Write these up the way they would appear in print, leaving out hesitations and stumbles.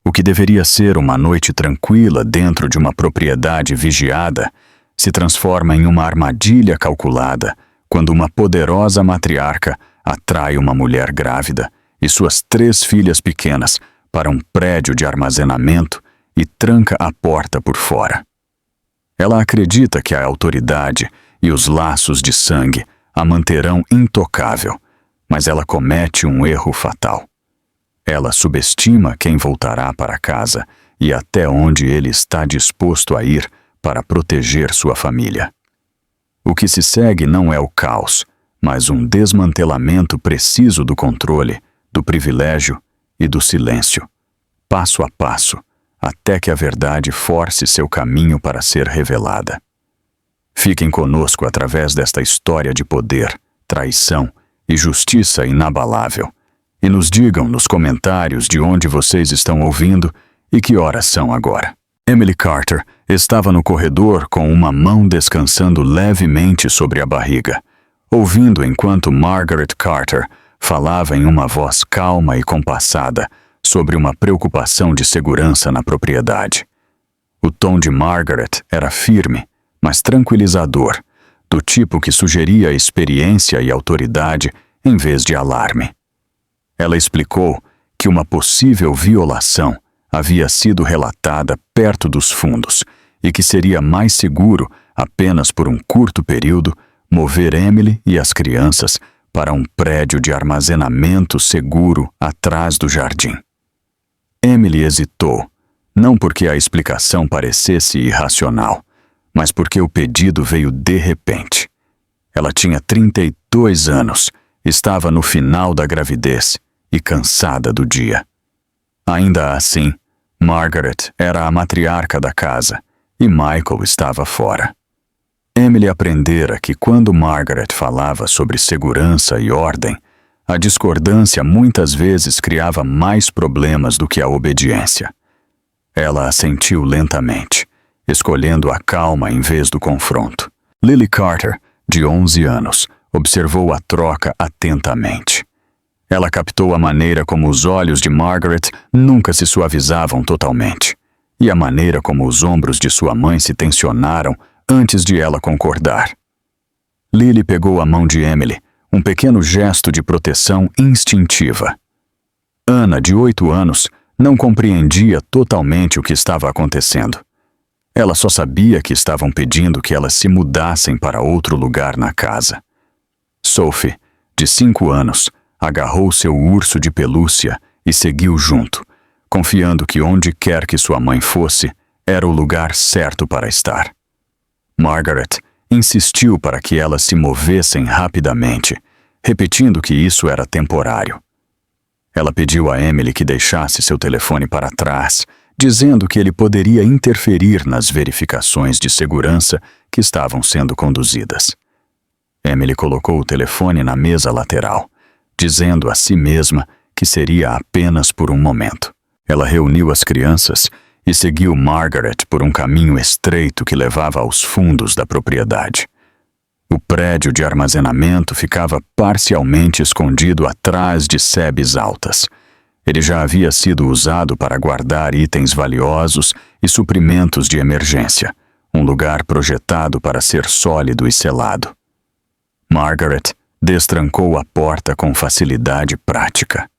O que deveria ser uma noite tranquila dentro de uma propriedade vigiada se transforma em uma armadilha calculada quando uma poderosa matriarca atrai uma mulher grávida e suas 3 filhas pequenas para um prédio de armazenamento e tranca a porta por fora. Ela acredita que a autoridade e os laços de sangue a manterão intocável, mas ela comete um erro fatal. Ela subestima quem voltará para casa e até onde ele está disposto a ir para proteger sua família. O que se segue não é o caos, mas um desmantelamento preciso do controle, do privilégio e do silêncio, passo a passo, até que a verdade force seu caminho para ser revelada. Fiquem conosco através desta história de poder, traição e justiça inabalável, e nos digam nos comentários de onde vocês estão ouvindo e que horas são agora. Emily Carter estava no corredor com uma mão descansando levemente sobre a barriga, ouvindo enquanto Margaret Carter falava em uma voz calma e compassada sobre uma preocupação de segurança na propriedade. O tom de Margaret era firme, mas tranquilizador, do tipo que sugeria experiência e autoridade em vez de alarme. Ela explicou que uma possível violação havia sido relatada perto dos fundos e que seria mais seguro, apenas por um curto período, mover Emily e as crianças para um prédio de armazenamento seguro atrás do jardim. Emily hesitou, não porque a explicação parecesse irracional, mas porque o pedido veio de repente. Ela tinha 32 anos, estava no final da gravidez e cansada do dia. Ainda assim, Margaret era a matriarca da casa e Michael estava fora. Emily aprendera que quando Margaret falava sobre segurança e ordem, a discordância muitas vezes criava mais problemas do que a obediência. Ela assentiu lentamente, escolhendo a calma em vez do confronto. Lily Carter, de 11 anos, observou a troca atentamente. Ela captou a maneira como os olhos de Margaret nunca se suavizavam totalmente, e a maneira como os ombros de sua mãe se tensionaram antes de ela concordar. Lily pegou a mão de Emily, um pequeno gesto de proteção instintiva. Anna, de 8 anos, não compreendia totalmente o que estava acontecendo. Ela só sabia que estavam pedindo que elas se mudassem para outro lugar na casa. Sophie, de 5 anos, agarrou seu urso de pelúcia e seguiu junto, confiando que onde quer que sua mãe fosse, era o lugar certo para estar. Margaret insistiu para que elas se movessem rapidamente, repetindo que isso era temporário. Ela pediu a Emily que deixasse seu telefone para trás, dizendo que ele poderia interferir nas verificações de segurança que estavam sendo conduzidas. Emily colocou o telefone na mesa lateral, dizendo a si mesma que seria apenas por um momento. Ela reuniu as crianças e seguiu Margaret por um caminho estreito que levava aos fundos da propriedade. O prédio de armazenamento ficava parcialmente escondido atrás de sebes altas. Ele já havia sido usado para guardar itens valiosos e suprimentos de emergência, um lugar projetado para ser sólido e selado. Margaret destrancou a porta com facilidade prática.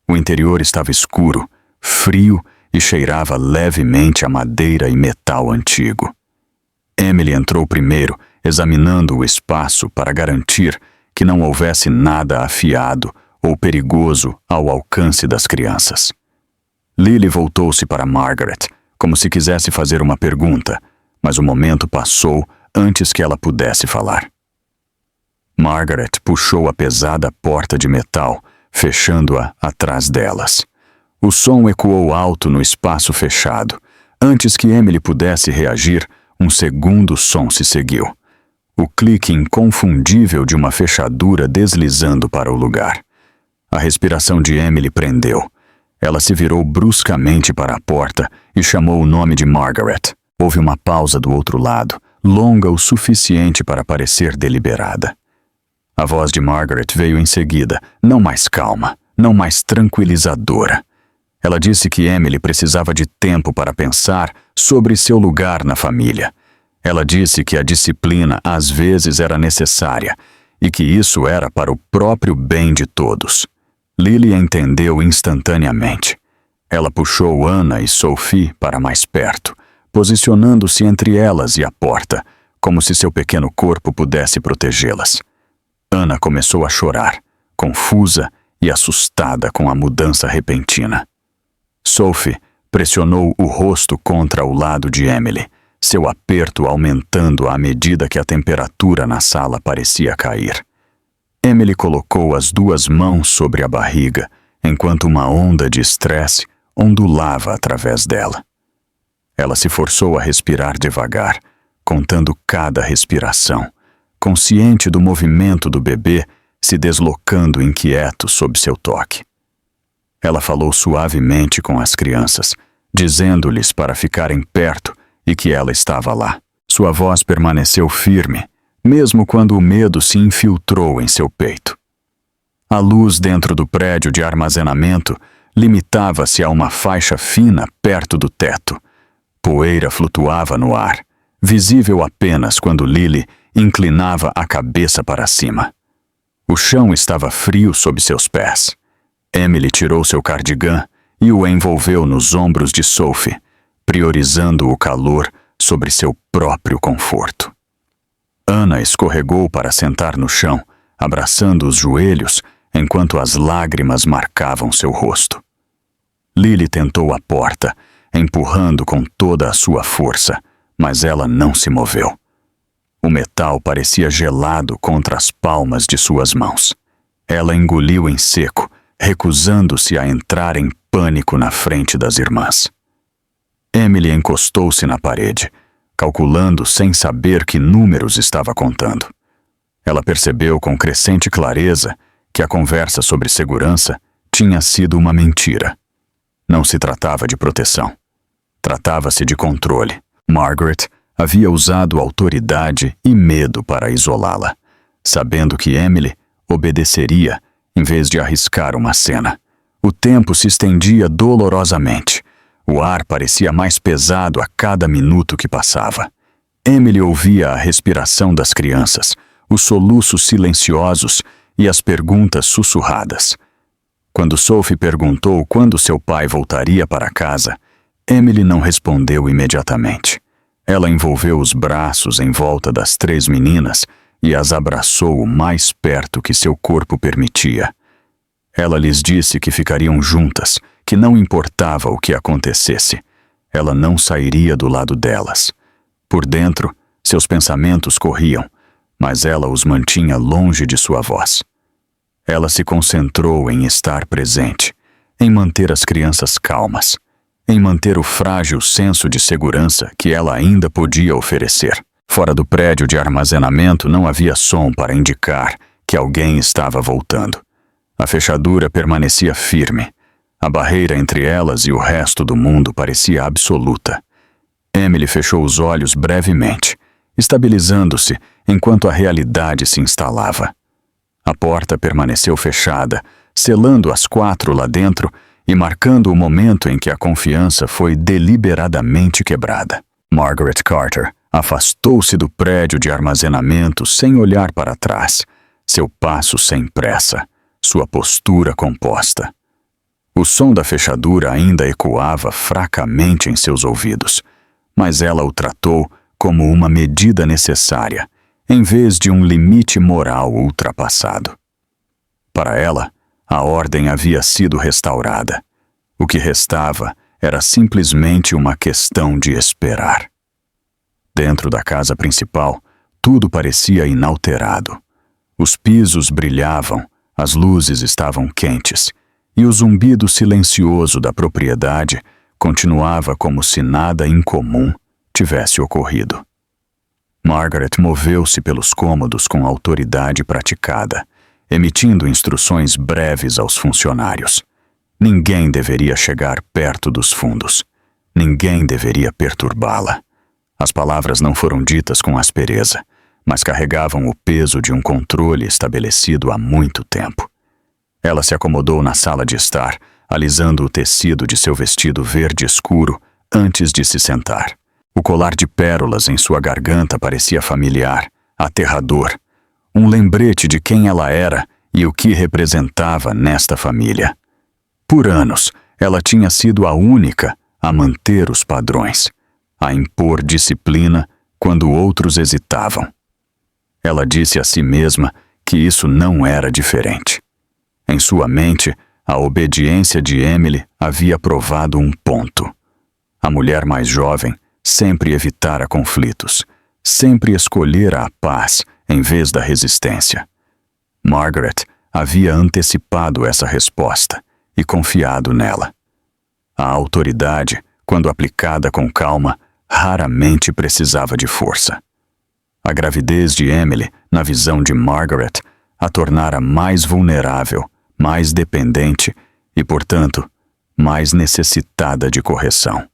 O interior estava escuro, frio e cheirava levemente a madeira e metal antigo. Emily entrou primeiro, examinando o espaço para garantir que não houvesse nada afiado ou perigoso ao alcance das crianças. Lily voltou-se para Margaret, como se quisesse fazer uma pergunta, mas o momento passou antes que ela pudesse falar. Margaret puxou a pesada porta de metal, fechando-a atrás delas. O som ecoou alto no espaço fechado. Antes que Emily pudesse reagir, um segundo som se seguiu. O clique inconfundível de uma fechadura deslizando para o lugar. A respiração de Emily prendeu. Ela se virou bruscamente para a porta e chamou o nome de Margaret. Houve uma pausa do outro lado, longa o suficiente para parecer deliberada. A voz de Margaret veio em seguida, não mais calma, não mais tranquilizadora. Ela disse que Emily precisava de tempo para pensar sobre seu lugar na família. Ela disse que a disciplina às vezes era necessária e que isso era para o próprio bem de todos. Lily entendeu instantaneamente. Ela puxou Anna e Sophie para mais perto, posicionando-se entre elas e a porta, como se seu pequeno corpo pudesse protegê-las. Anna começou a chorar, confusa e assustada com a mudança repentina. Sophie pressionou o rosto contra o lado de Emily, seu aperto aumentando à medida que a temperatura na sala parecia cair. Emily colocou as duas mãos sobre a barriga, enquanto uma onda de estresse ondulava através dela. Ela se forçou a respirar devagar, contando cada respiração, consciente do movimento do bebê se deslocando inquieto sob seu toque. Ela falou suavemente com as crianças, dizendo-lhes para ficarem perto e que ela estava lá. Sua voz permaneceu firme, mesmo quando o medo se infiltrou em seu peito. A luz dentro do prédio de armazenamento limitava-se a uma faixa fina perto do teto. Poeira flutuava no ar, visível apenas quando Lily inclinava a cabeça para cima. O chão estava frio sob seus pés. Emily tirou seu cardigã e o envolveu nos ombros de Sophie, priorizando o calor sobre seu próprio conforto. Anna escorregou para sentar no chão, abraçando os joelhos enquanto as lágrimas marcavam seu rosto. Lily tentou a porta, empurrando com toda a sua força, mas ela não se moveu. O metal parecia gelado contra as palmas de suas mãos. Ela engoliu em seco, recusando-se a entrar em pânico na frente das irmãs. Emily encostou-se na parede, calculando sem saber que números estava contando. Ela percebeu com crescente clareza que a conversa sobre segurança tinha sido uma mentira. Não se tratava de proteção. Tratava-se de controle. Margaret havia usado autoridade e medo para isolá-la, sabendo que Emily obedeceria em vez de arriscar uma cena. O tempo se estendia dolorosamente. O ar parecia mais pesado a cada minuto que passava. Emily ouvia a respiração das crianças, os soluços silenciosos e as perguntas sussurradas. Quando Sophie perguntou quando seu pai voltaria para casa, Emily não respondeu imediatamente. Ela envolveu os braços em volta das 3 meninas e as abraçou o mais perto que seu corpo permitia. Ela lhes disse que ficariam juntas, que não importava o que acontecesse. Ela não sairia do lado delas. Por dentro, seus pensamentos corriam, mas ela os mantinha longe de sua voz. Ela se concentrou em estar presente, em manter as crianças calmas, em manter o frágil senso de segurança que ela ainda podia oferecer. Fora do prédio de armazenamento não havia som para indicar que alguém estava voltando. A fechadura permanecia firme. A barreira entre elas e o resto do mundo parecia absoluta. Emily fechou os olhos brevemente, estabilizando-se enquanto a realidade se instalava. A porta permaneceu fechada, selando as 4 lá dentro e marcando o momento em que a confiança foi deliberadamente quebrada. Margaret Carter afastou-se do prédio de armazenamento sem olhar para trás, seu passo sem pressa, sua postura composta. O som da fechadura ainda ecoava fracamente em seus ouvidos, mas ela o tratou como uma medida necessária, em vez de um limite moral ultrapassado. Para ela, a ordem havia sido restaurada. O que restava era simplesmente uma questão de esperar. Dentro da casa principal, tudo parecia inalterado. Os pisos brilhavam, as luzes estavam quentes, e o zumbido silencioso da propriedade continuava como se nada incomum tivesse ocorrido. Margaret moveu-se pelos cômodos com autoridade praticada, emitindo instruções breves aos funcionários. Ninguém deveria chegar perto dos fundos. Ninguém deveria perturbá-la. As palavras não foram ditas com aspereza, mas carregavam o peso de um controle estabelecido há muito tempo. Ela se acomodou na sala de estar, alisando o tecido de seu vestido verde escuro antes de se sentar. O colar de pérolas em sua garganta parecia familiar, aterrador, um lembrete de quem ela era e o que representava nesta família. Por anos, ela tinha sido a única a manter os padrões, a impor disciplina quando outros hesitavam. Ela disse a si mesma que isso não era diferente. Em sua mente, a obediência de Emily havia provado um ponto. A mulher mais jovem sempre evitara conflitos, sempre escolhera a paz em vez da resistência. Margaret havia antecipado essa resposta e confiado nela. A autoridade, quando aplicada com calma, raramente precisava de força. A gravidez de Emily, na visão de Margaret, a tornara mais vulnerável, mais dependente e, portanto, mais necessitada de correção.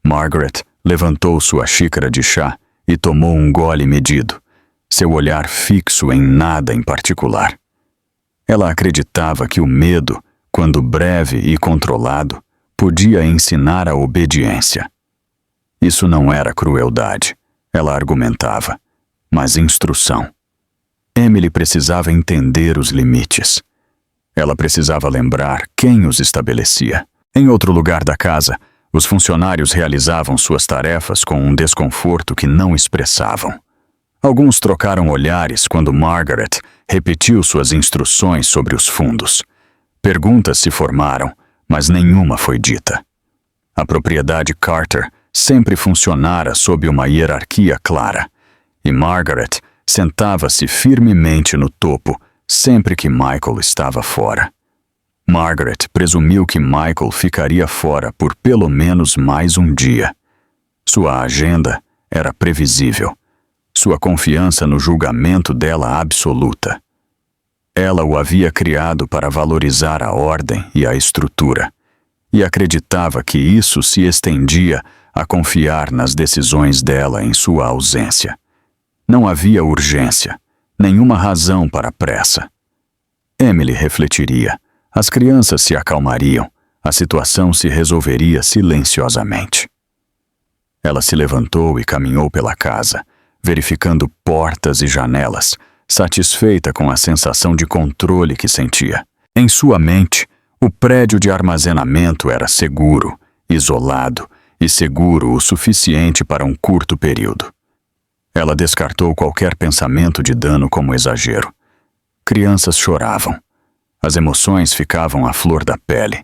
Margaret levantou sua xícara de chá e tomou um gole medido, seu olhar fixo em nada em particular. Ela acreditava que o medo, quando breve e controlado, podia ensinar a obediência. Isso não era crueldade, ela argumentava, mas instrução. Emily precisava entender os limites. Ela precisava lembrar quem os estabelecia. Em outro lugar da casa, os funcionários realizavam suas tarefas com um desconforto que não expressavam. Alguns trocaram olhares quando Margaret repetiu suas instruções sobre os fundos. Perguntas se formaram, mas nenhuma foi dita. A propriedade Carter sempre funcionara sob uma hierarquia clara, e Margaret sentava-se firmemente no topo sempre que Michael estava fora. Margaret presumiu que Michael ficaria fora por pelo menos mais um dia. Sua agenda era previsível. Sua confiança no julgamento dela absoluta. Ela o havia criado para valorizar a ordem e a estrutura, e acreditava que isso se estendia a confiar nas decisões dela em sua ausência. Não havia urgência, nenhuma razão para a pressa. Emily refletiria. As crianças se acalmariam, a situação se resolveria silenciosamente. Ela se levantou e caminhou pela casa, verificando portas e janelas, satisfeita com a sensação de controle que sentia. Em sua mente, o prédio de armazenamento era seguro, isolado e seguro o suficiente para um curto período. Ela descartou qualquer pensamento de dano como exagero. Crianças choravam. As emoções ficavam à flor da pele.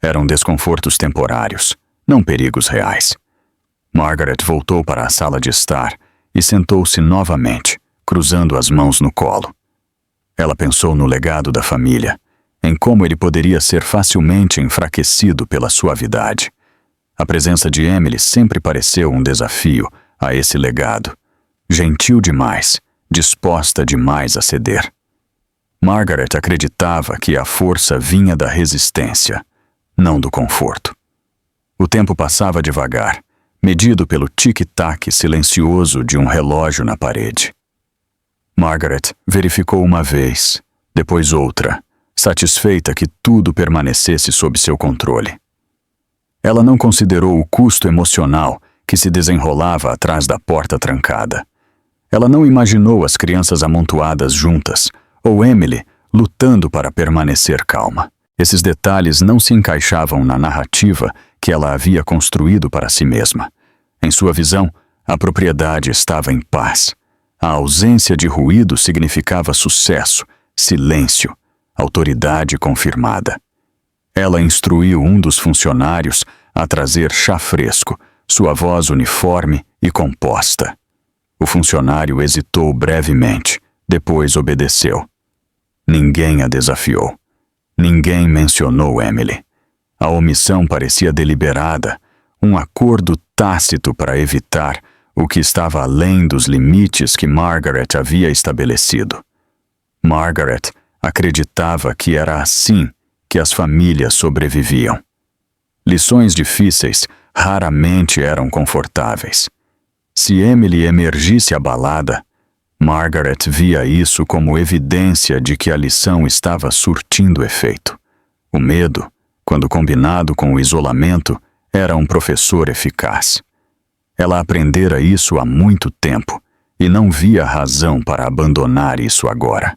Eram desconfortos temporários, não perigos reais. Margaret voltou para a sala de estar e sentou-se novamente, cruzando as mãos no colo. Ela pensou no legado da família, em como ele poderia ser facilmente enfraquecido pela suavidade. A presença de Emily sempre pareceu um desafio a esse legado. Gentil demais, disposta demais a ceder. Margaret acreditava que a força vinha da resistência, não do conforto. O tempo passava devagar, medido pelo tic-tac silencioso de um relógio na parede. Margaret verificou uma vez, depois outra, satisfeita que tudo permanecesse sob seu controle. Ela não considerou o custo emocional que se desenrolava atrás da porta trancada. Ela não imaginou as crianças amontoadas juntas, ou Emily lutando para permanecer calma. Esses detalhes não se encaixavam na narrativa que ela havia construído para si mesma. Em sua visão, a propriedade estava em paz. A ausência de ruído significava sucesso, silêncio, autoridade confirmada. Ela instruiu um dos funcionários a trazer chá fresco, sua voz uniforme e composta. O funcionário hesitou brevemente, depois obedeceu. Ninguém a desafiou. Ninguém mencionou Emily. A omissão parecia deliberada, um acordo tácito para evitar o que estava além dos limites que Margaret havia estabelecido. Margaret acreditava que era assim que as famílias sobreviviam. Lições difíceis raramente eram confortáveis. Se Emily emergisse abalada, Margaret via isso como evidência de que a lição estava surtindo efeito. O medo, quando combinado com o isolamento, era um professor eficaz. Ela aprendera isso há muito tempo e não via razão para abandonar isso agora.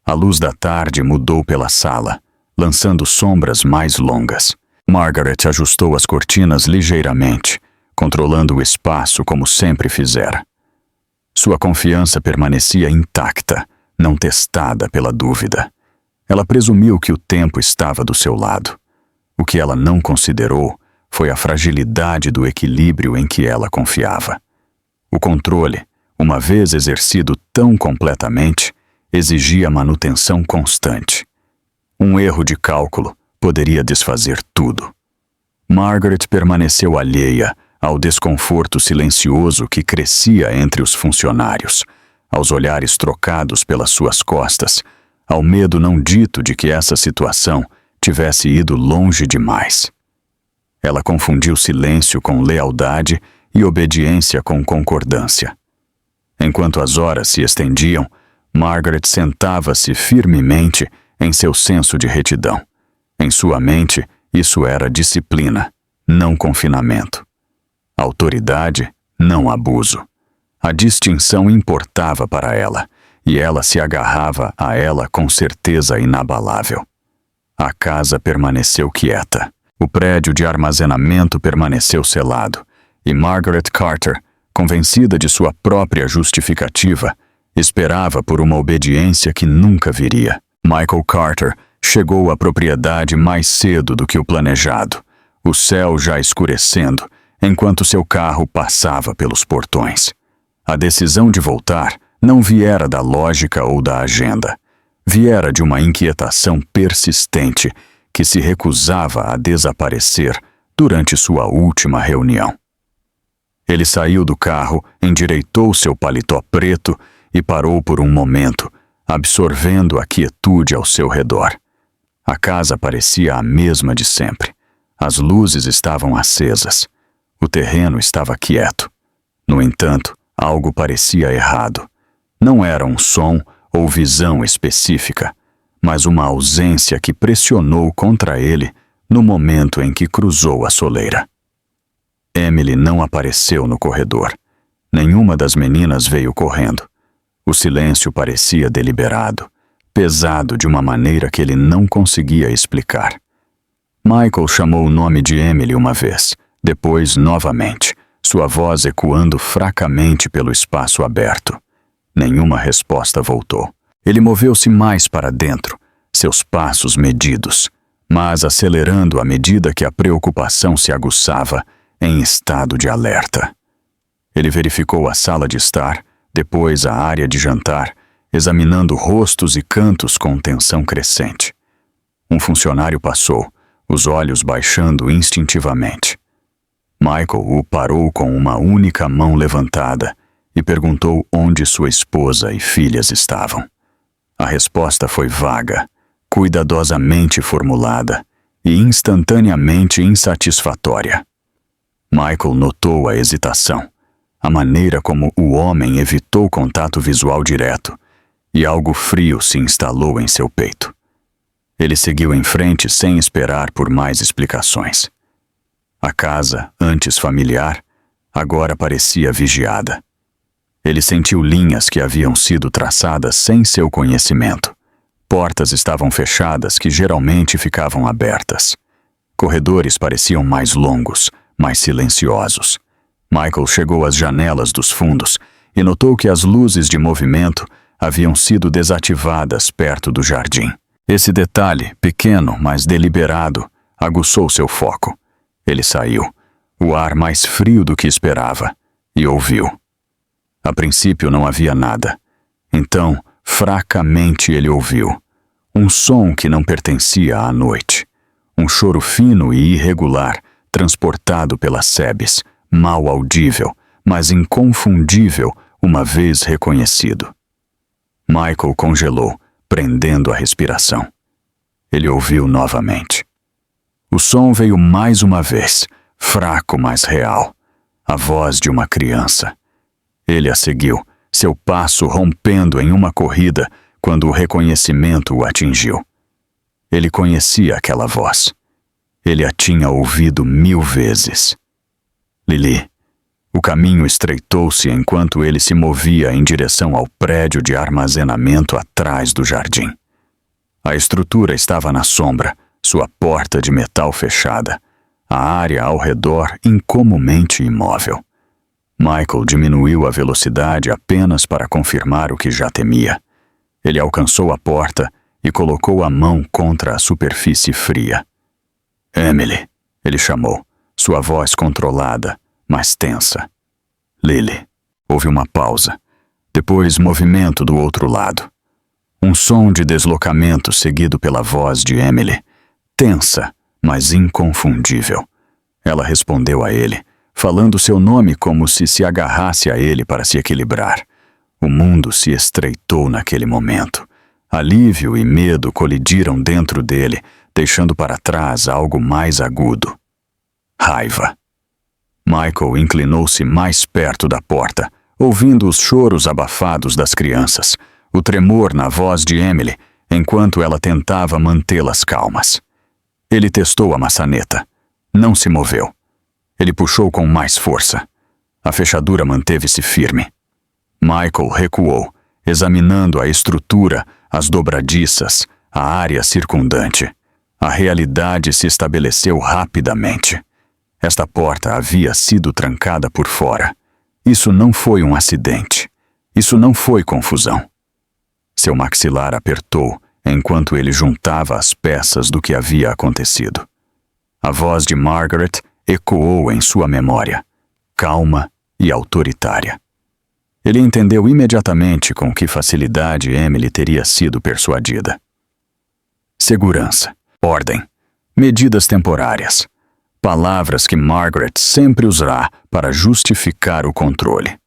A luz da tarde mudou pela sala, lançando sombras mais longas. Margaret ajustou as cortinas ligeiramente, controlando o espaço como sempre fizera. Sua confiança permanecia intacta, não testada pela dúvida. Ela presumiu que o tempo estava do seu lado. O que ela não considerou foi a fragilidade do equilíbrio em que ela confiava. O controle, uma vez exercido tão completamente, exigia manutenção constante. Um erro de cálculo poderia desfazer tudo. Margaret permaneceu alheia ao desconforto silencioso que crescia entre os funcionários, aos olhares trocados pelas suas costas, ao medo não dito de que essa situação tivesse ido longe demais. Ela confundiu silêncio com lealdade e obediência com concordância. Enquanto as horas se estendiam, Margaret sentava-se firmemente em seu senso de retidão. Em sua mente, isso era disciplina, não confinamento. Autoridade, não abuso. A distinção importava para ela, e ela se agarrava a ela com certeza inabalável. A casa permaneceu quieta. O prédio de armazenamento permaneceu selado, e Margaret Carter, convencida de sua própria justificativa, esperava por uma obediência que nunca viria. Michael Carter chegou à propriedade mais cedo do que o planejado, o céu já escurecendo, enquanto seu carro passava pelos portões. A decisão de voltar não viera da lógica ou da agenda. Viera de uma inquietação persistente que se recusava a desaparecer durante sua última reunião. Ele saiu do carro, endireitou seu paletó preto e parou por um momento, absorvendo a quietude ao seu redor. A casa parecia a mesma de sempre. As luzes estavam acesas. O terreno estava quieto. No entanto, algo parecia errado. Não era um som ou visão específica, mas uma ausência que pressionou contra ele no momento em que cruzou a soleira. Emily não apareceu no corredor. Nenhuma das meninas veio correndo. O silêncio parecia deliberado, pesado de uma maneira que ele não conseguia explicar. Michael chamou o nome de Emily uma vez, depois novamente, sua voz ecoando fracamente pelo espaço aberto. Nenhuma resposta voltou. Ele moveu-se mais para dentro, seus passos medidos, mas acelerando à medida que a preocupação se aguçava em estado de alerta. Ele verificou a sala de estar, depois a área de jantar, examinando rostos e cantos com tensão crescente. Um funcionário passou, os olhos baixando instintivamente. Michael o parou com uma única mão levantada e perguntou onde sua esposa e filhas estavam. A resposta foi vaga, cuidadosamente formulada e instantaneamente insatisfatória. Michael notou a hesitação, a maneira como o homem evitou contato visual direto, e algo frio se instalou em seu peito. Ele seguiu em frente sem esperar por mais explicações. A casa, antes familiar, agora parecia vigiada. Ele sentiu linhas que haviam sido traçadas sem seu conhecimento. Portas estavam fechadas que geralmente ficavam abertas. Corredores pareciam mais longos, mais silenciosos. Michael chegou às janelas dos fundos e notou que as luzes de movimento haviam sido desativadas perto do jardim. Esse detalhe, pequeno, mas deliberado, aguçou seu foco. Ele saiu, o ar mais frio do que esperava, e ouviu. A princípio não havia nada. Então, fracamente ele ouviu. Um som que não pertencia à noite. Um choro fino e irregular, transportado pelas sebes, mal audível, mas inconfundível uma vez reconhecido. Michael congelou, prendendo a respiração. Ele ouviu novamente. O som veio mais uma vez, fraco, mas real. A voz de uma criança. Ele a seguiu, seu passo rompendo em uma corrida quando o reconhecimento o atingiu. Ele conhecia aquela voz. Ele a tinha ouvido 1000 vezes. Lily. O caminho estreitou-se enquanto ele se movia em direção ao prédio de armazenamento atrás do jardim. A estrutura estava na sombra, sua porta de metal fechada, a área ao redor incomumente imóvel. Michael diminuiu a velocidade apenas para confirmar o que já temia. Ele alcançou a porta e colocou a mão contra a superfície fria. Emily, ele chamou, sua voz controlada, mas tensa. Lily. Houve uma pausa. Depois movimento do outro lado. Um som de deslocamento seguido pela voz de Emily, tensa, mas inconfundível. Ela respondeu a ele, falando seu nome como se agarrasse a ele para se equilibrar. O mundo se estreitou naquele momento. Alívio e medo colidiram dentro dele, deixando para trás algo mais agudo. Raiva. Michael inclinou-se mais perto da porta, ouvindo os choros abafados das crianças, o tremor na voz de Emily, enquanto ela tentava mantê-las calmas. Ele testou a maçaneta. Não se moveu. Ele puxou com mais força. A fechadura manteve-se firme. Michael recuou, examinando a estrutura, as dobradiças, a área circundante. A realidade se estabeleceu rapidamente. Esta porta havia sido trancada por fora. Isso não foi um acidente. Isso não foi confusão. Seu maxilar apertou enquanto ele juntava as peças do que havia acontecido. A voz de Margaret ecoou em sua memória, calma e autoritária. Ele entendeu imediatamente com que facilidade Emily teria sido persuadida. Segurança, ordem, medidas temporárias, palavras que Margaret sempre usará para justificar o controle.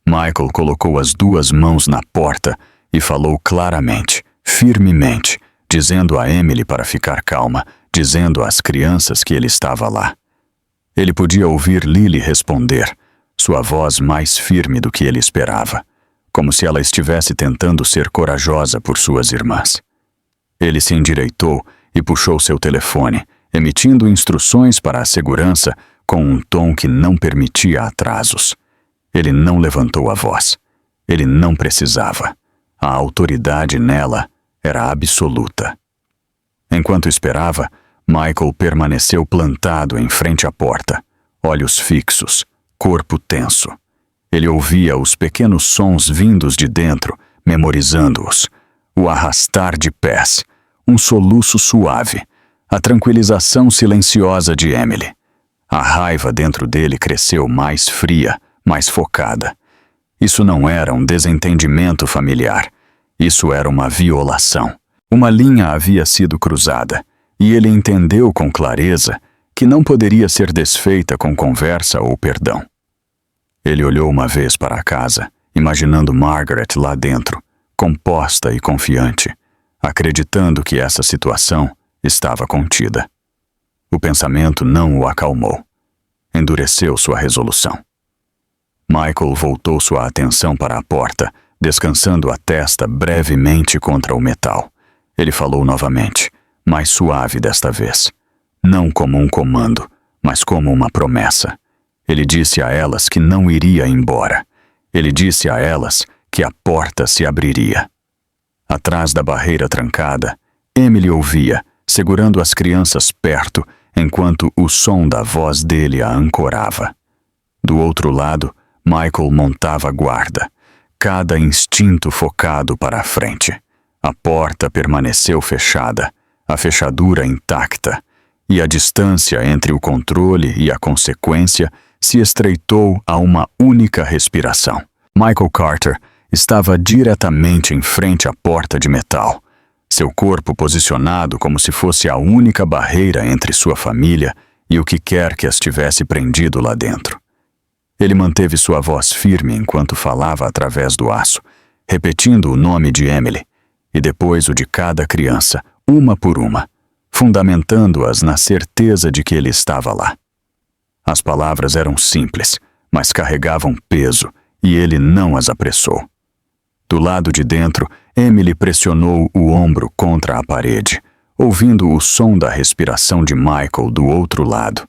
Michael colocou as 2 mãos na porta e falou claramente, firmemente, dizendo a Emily para ficar calma, dizendo às crianças que ele estava lá. Ele podia ouvir Lily responder, sua voz mais firme do que ele esperava, como se ela estivesse tentando ser corajosa por suas irmãs. Ele se endireitou e puxou seu telefone, emitindo instruções para a segurança com um tom que não permitia atrasos. Ele não levantou a voz. Ele não precisava. A autoridade nela era absoluta. Enquanto esperava, Michael permaneceu plantado em frente à porta, olhos fixos, corpo tenso. Ele ouvia os pequenos sons vindos de dentro, memorizando-os. O arrastar de pés, um soluço suave, a tranquilização silenciosa de Emily. A raiva dentro dele cresceu mais fria, mais focada. Isso não era um desentendimento familiar. Isso era uma violação. Uma linha havia sido cruzada, e ele entendeu com clareza que não poderia ser desfeita com conversa ou perdão. Ele olhou uma vez para a casa, imaginando Margaret lá dentro, composta e confiante, acreditando que essa situação estava contida. O pensamento não o acalmou. Endureceu sua resolução. Michael voltou sua atenção para a porta, descansando a testa brevemente contra o metal. Ele falou novamente, mais suave desta vez. Não como um comando, mas como uma promessa. Ele disse a elas que não iria embora. Ele disse a elas que a porta se abriria. Atrás da barreira trancada, Emily ouvia, segurando as crianças perto, enquanto o som da voz dele a ancorava. Do outro lado, Michael montava guarda, cada instinto focado para a frente. A porta permaneceu fechada, a fechadura intacta, e a distância entre o controle e a consequência se estreitou a uma única respiração. Michael Carter estava diretamente em frente à porta de metal, seu corpo posicionado como se fosse a única barreira entre sua família e o que quer que as tivesse prendido lá dentro. Ele manteve sua voz firme enquanto falava através do aço, repetindo o nome de Emily, e depois o de cada criança, uma por uma, fundamentando-as na certeza de que ele estava lá. As palavras eram simples, mas carregavam peso, e ele não as apressou. Do lado de dentro, Emily pressionou o ombro contra a parede, ouvindo o som da respiração de Michael do outro lado.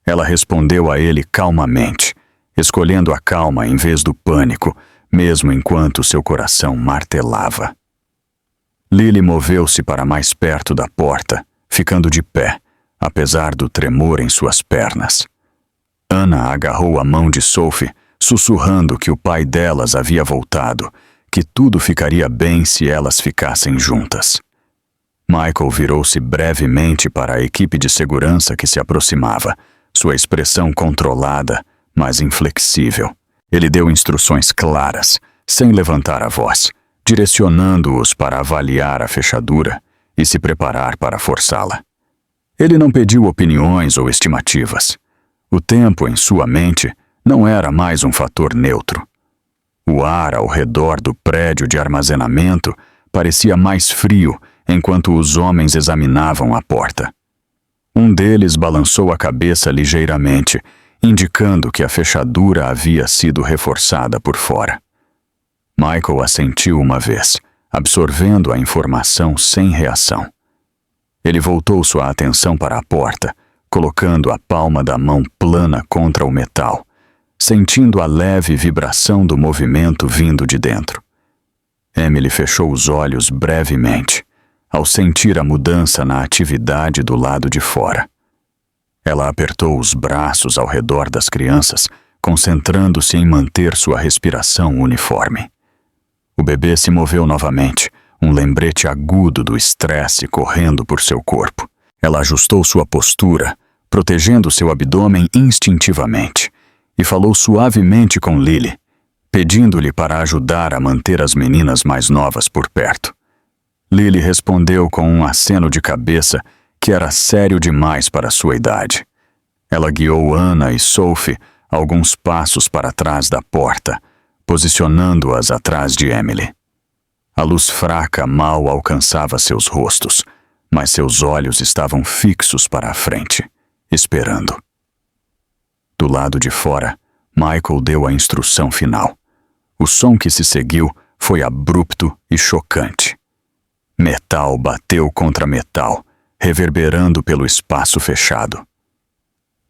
Ela respondeu a ele calmamente, escolhendo a calma em vez do pânico, mesmo enquanto seu coração martelava. Lily moveu-se para mais perto da porta, ficando de pé, apesar do tremor em suas pernas. Anna agarrou a mão de Sophie, sussurrando que o pai delas havia voltado, que tudo ficaria bem se elas ficassem juntas. Michael virou-se brevemente para a equipe de segurança que se aproximava, sua expressão controlada, mas inflexível. Ele deu instruções claras, sem levantar a voz, direcionando-os para avaliar a fechadura e se preparar para forçá-la. Ele não pediu opiniões ou estimativas. O tempo em sua mente não era mais um fator neutro. O ar ao redor do prédio de armazenamento parecia mais frio enquanto os homens examinavam a porta. Um deles balançou a cabeça ligeiramente, indicando que a fechadura havia sido reforçada por fora. Michael assentiu uma vez, absorvendo a informação sem reação. Ele voltou sua atenção para a porta, colocando a palma da mão plana contra o metal, sentindo a leve vibração do movimento vindo de dentro. Emily fechou os olhos brevemente, ao sentir a mudança na atividade do lado de fora. Ela apertou os braços ao redor das crianças, concentrando-se em manter sua respiração uniforme. O bebê se moveu novamente, um lembrete agudo do estresse correndo por seu corpo. Ela ajustou sua postura, protegendo seu abdômen instintivamente, e falou suavemente com Lily, pedindo-lhe para ajudar a manter as meninas mais novas por perto. Lily respondeu com um aceno de cabeça que era sério demais para sua idade. Ela guiou Anna e Sophie alguns passos para trás da porta, posicionando-as atrás de Emily. A luz fraca mal alcançava seus rostos, mas seus olhos estavam fixos para a frente, esperando. Do lado de fora, Michael deu a instrução final. O som que se seguiu foi abrupto e chocante. Metal bateu contra metal, reverberando pelo espaço fechado.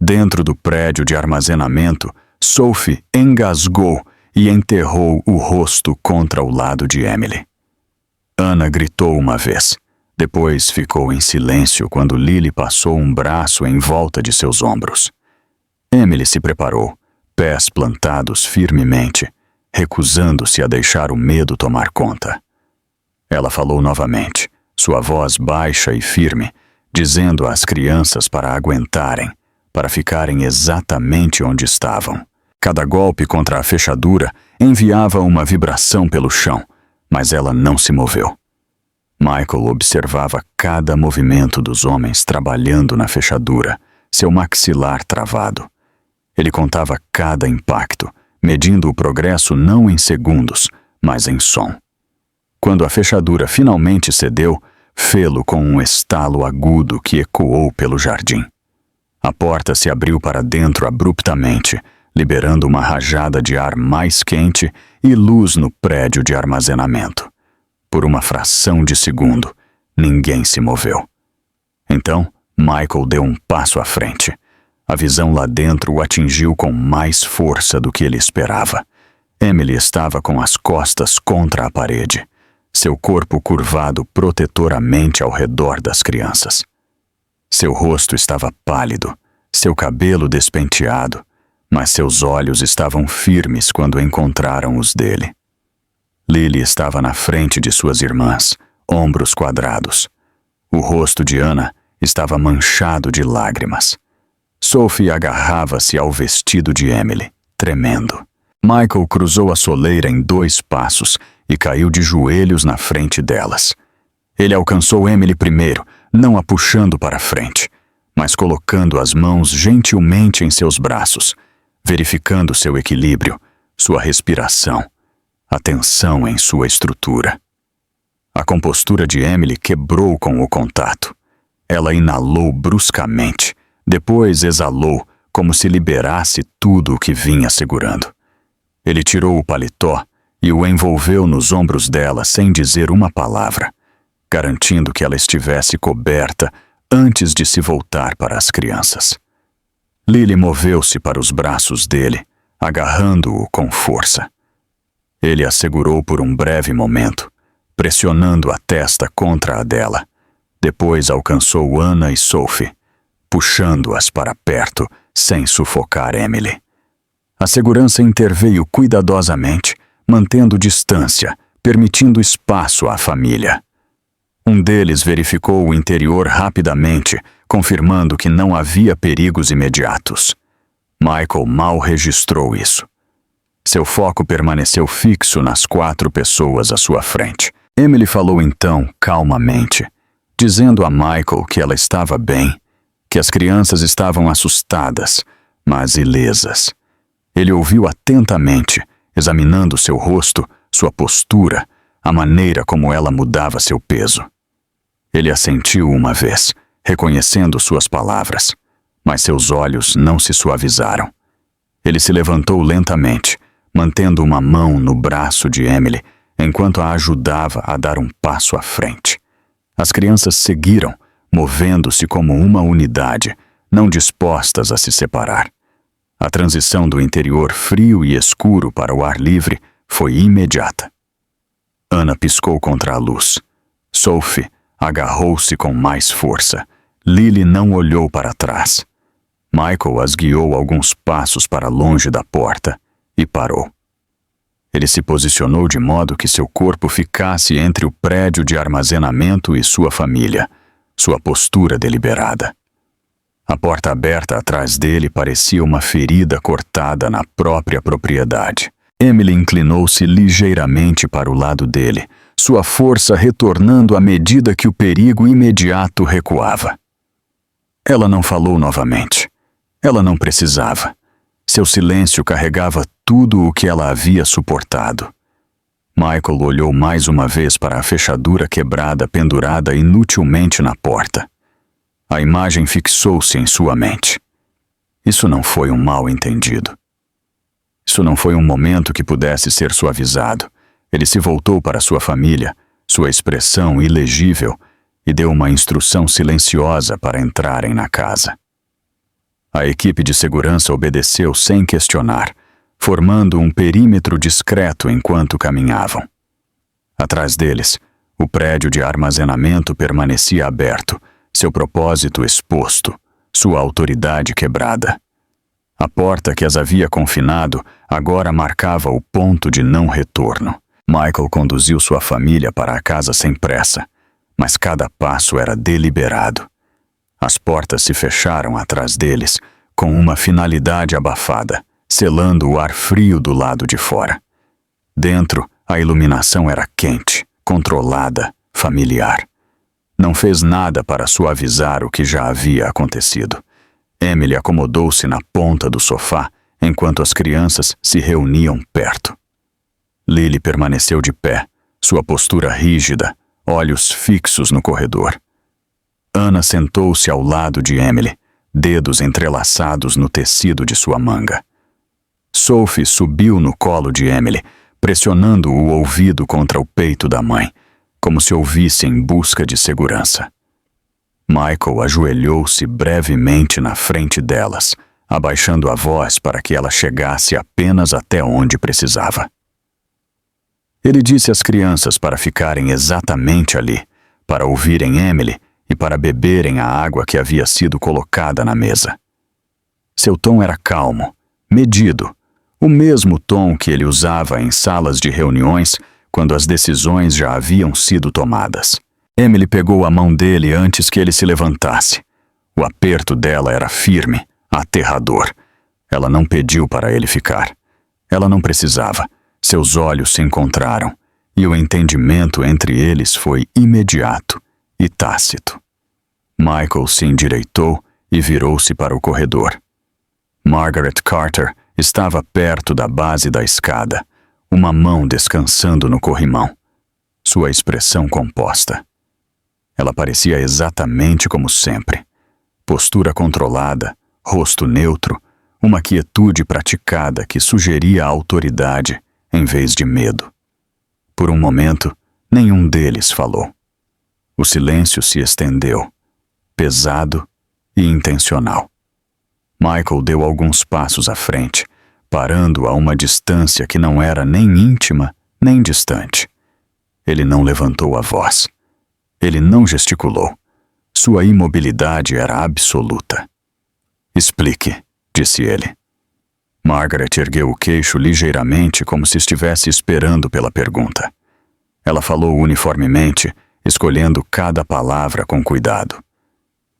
Dentro do prédio de armazenamento, Sophie engasgou e enterrou o rosto contra o lado de Emily. Anna gritou uma vez. Depois ficou em silêncio quando Lily passou um braço em volta de seus ombros. Emily se preparou, pés plantados firmemente, recusando-se a deixar o medo tomar conta. Ela falou novamente, sua voz baixa e firme, dizendo às crianças para aguentarem, para ficarem exatamente onde estavam. Cada golpe contra a fechadura enviava uma vibração pelo chão, mas ela não se moveu. Michael observava cada movimento dos homens trabalhando na fechadura, seu maxilar travado. Ele contava cada impacto, medindo o progresso não em segundos, mas em som. Quando a fechadura finalmente cedeu, fê-lo com um estalo agudo que ecoou pelo jardim. A porta se abriu para dentro abruptamente, liberando uma rajada de ar mais quente e luz no prédio de armazenamento. Por uma fração de segundo, ninguém se moveu. Então, Michael deu um passo à frente. A visão lá dentro o atingiu com mais força do que ele esperava. Emily estava com as costas contra a parede, seu corpo curvado protetoramente ao redor das crianças. Seu rosto estava pálido, seu cabelo despenteado, mas seus olhos estavam firmes quando encontraram os dele. Lily estava na frente de suas irmãs, ombros quadrados. O rosto de Anna estava manchado de lágrimas. Sophie agarrava-se ao vestido de Emily, tremendo. Michael cruzou a soleira em 2 passos e caiu de joelhos na frente delas. Ele alcançou Emily primeiro, não a puxando para frente, mas colocando as mãos gentilmente em seus braços, verificando seu equilíbrio, sua respiração, a tensão em sua estrutura. A compostura de Emily quebrou com o contato. Ela inalou bruscamente, depois exalou, como se liberasse tudo o que vinha segurando. Ele tirou o paletó e o envolveu nos ombros dela sem dizer uma palavra, garantindo que ela estivesse coberta antes de se voltar para as crianças. Lily moveu-se para os braços dele, agarrando-o com força. Ele a segurou por um breve momento, pressionando a testa contra a dela. Depois alcançou Anna e Sophie, puxando-as para perto, sem sufocar Emily. A segurança interveio cuidadosamente, mantendo distância, permitindo espaço à família. Um deles verificou o interior rapidamente, confirmando que não havia perigos imediatos. Michael mal registrou isso. Seu foco permaneceu fixo nas 4 pessoas à sua frente. Emily falou então, calmamente, dizendo a Michael que ela estava bem, que as crianças estavam assustadas, mas ilesas. Ele ouviu atentamente, examinando seu rosto, sua postura, a maneira como ela mudava seu peso. Ele assentiu uma vez, reconhecendo suas palavras, mas seus olhos não se suavizaram. Ele se levantou lentamente, mantendo uma mão no braço de Emily, enquanto a ajudava a dar um passo à frente. As crianças seguiram, movendo-se como uma unidade, não dispostas a se separar. A transição do interior frio e escuro para o ar livre foi imediata. Anna piscou contra a luz. Sophie agarrou-se com mais força. Lily não olhou para trás. Michael as guiou alguns passos para longe da porta e parou. Ele se posicionou de modo que seu corpo ficasse entre o prédio de armazenamento e sua família, sua postura deliberada. A porta aberta atrás dele parecia uma ferida cortada na própria propriedade. Emily inclinou-se ligeiramente para o lado dele, sua força retornando à medida que o perigo imediato recuava. Ela não falou novamente. Ela não precisava. Seu silêncio carregava tudo o que ela havia suportado. Michael olhou mais uma vez para a fechadura quebrada pendurada inutilmente na porta. A imagem fixou-se em sua mente. Isso não foi um mal-entendido. Isso não foi um momento que pudesse ser suavizado. Ele se voltou para sua família, sua expressão ilegível, e deu uma instrução silenciosa para entrarem na casa. A equipe de segurança obedeceu sem questionar, formando um perímetro discreto enquanto caminhavam. Atrás deles, o prédio de armazenamento permanecia aberto, seu propósito exposto, sua autoridade quebrada. A porta que as havia confinado agora marcava o ponto de não retorno. Michael conduziu sua família para a casa sem pressa, mas cada passo era deliberado. As portas se fecharam atrás deles, com uma finalidade abafada, selando o ar frio do lado de fora. Dentro, a iluminação era quente, controlada, familiar. Não fez nada para suavizar o que já havia acontecido. Emily acomodou-se na ponta do sofá, enquanto as crianças se reuniam perto. Lily permaneceu de pé, sua postura rígida, olhos fixos no corredor. Anna sentou-se ao lado de Emily, dedos entrelaçados no tecido de sua manga. Sophie subiu no colo de Emily, pressionando o ouvido contra o peito da mãe, como se ouvisse em busca de segurança. Michael ajoelhou-se brevemente na frente delas, abaixando a voz para que ela chegasse apenas até onde precisava. Ele disse às crianças para ficarem exatamente ali, para ouvirem Emily e para beberem a água que havia sido colocada na mesa. Seu tom era calmo, medido, o mesmo tom que ele usava em salas de reuniões quando as decisões já haviam sido tomadas. Emily pegou a mão dele antes que ele se levantasse. O aperto dela era firme, aterrador. Ela não pediu para ele ficar. Ela não precisava. Seus olhos se encontraram, e o entendimento entre eles foi imediato e tácito. Michael se endireitou e virou-se para o corredor. Margaret Carter estava perto da base da escada, uma mão descansando no corrimão, sua expressão composta. Ela parecia exatamente como sempre. Postura controlada, rosto neutro, uma quietude praticada que sugeria autoridade em vez de medo. Por um momento, nenhum deles falou. O silêncio se estendeu, pesado e intencional. Michael deu alguns passos à frente, parando a uma distância que não era nem íntima nem distante. Ele não levantou a voz. Ele não gesticulou. Sua imobilidade era absoluta. Explique, disse ele. Margaret ergueu o queixo ligeiramente como se estivesse esperando pela pergunta. Ela falou uniformemente, escolhendo cada palavra com cuidado.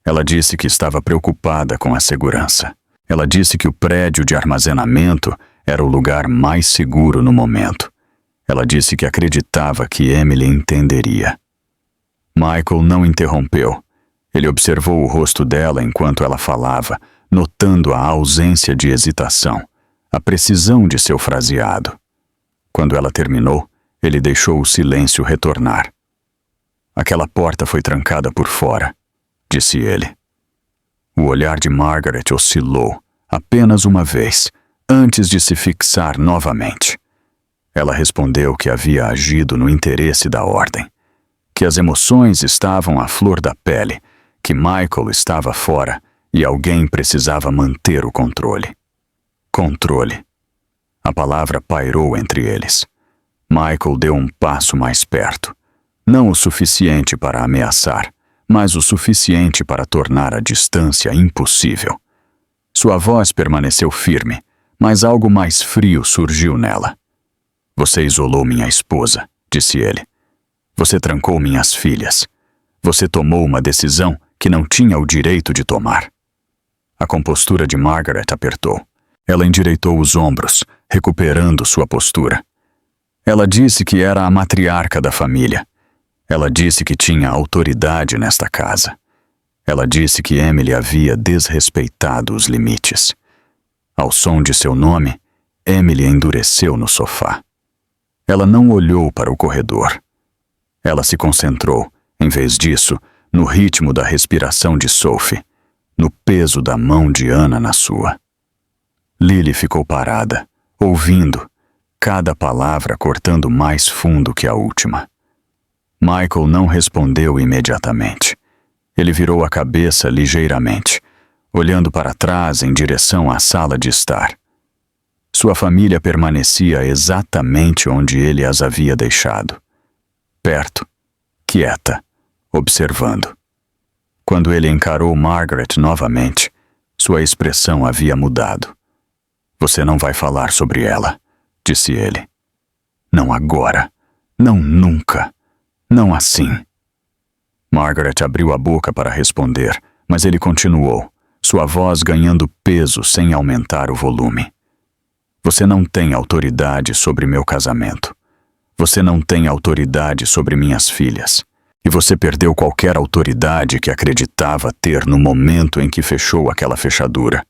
Ela disse que estava preocupada com a segurança. Ela disse que o prédio de armazenamento era o lugar mais seguro no momento. Ela disse que acreditava que Emily entenderia. Michael não interrompeu. Ele observou o rosto dela enquanto ela falava, notando a ausência de hesitação, a precisão de seu fraseado. Quando ela terminou, ele deixou o silêncio retornar. Aquela porta foi trancada por fora, disse ele. O olhar de Margaret oscilou apenas uma vez, antes de se fixar novamente. Ela respondeu que havia agido no interesse da ordem, que as emoções estavam à flor da pele, que Michael estava fora e alguém precisava manter o controle. Controle. A palavra pairou entre eles. Michael deu um passo mais perto, não o suficiente para ameaçar, mas o suficiente para tornar a distância impossível. Sua voz permaneceu firme, mas algo mais frio surgiu nela. Você isolou minha esposa, disse ele. Você trancou minhas filhas. Você tomou uma decisão que não tinha o direito de tomar. A compostura de Margaret apertou. Ela endireitou os ombros, recuperando sua postura. Ela disse que era a matriarca da família. Ela disse que tinha autoridade nesta casa. Ela disse que Emily havia desrespeitado os limites. Ao som de seu nome, Emily endureceu no sofá. Ela não olhou para o corredor. Ela se concentrou, em vez disso, no ritmo da respiração de Sophie, no peso da mão de Anna na sua. Lily ficou parada, ouvindo, cada palavra cortando mais fundo que a última. Michael não respondeu imediatamente. Ele virou a cabeça ligeiramente, olhando para trás em direção à sala de estar. Sua família permanecia exatamente onde ele as havia deixado. Perto, quieta, observando. Quando ele encarou Margaret novamente, sua expressão havia mudado. Você não vai falar sobre ela, disse ele. Não agora, não nunca, não assim. Margaret abriu a boca para responder, mas ele continuou, sua voz ganhando peso sem aumentar o volume. Você não tem autoridade sobre meu casamento. Você não tem autoridade sobre minhas filhas. E você perdeu qualquer autoridade que acreditava ter no momento em que fechou aquela fechadura.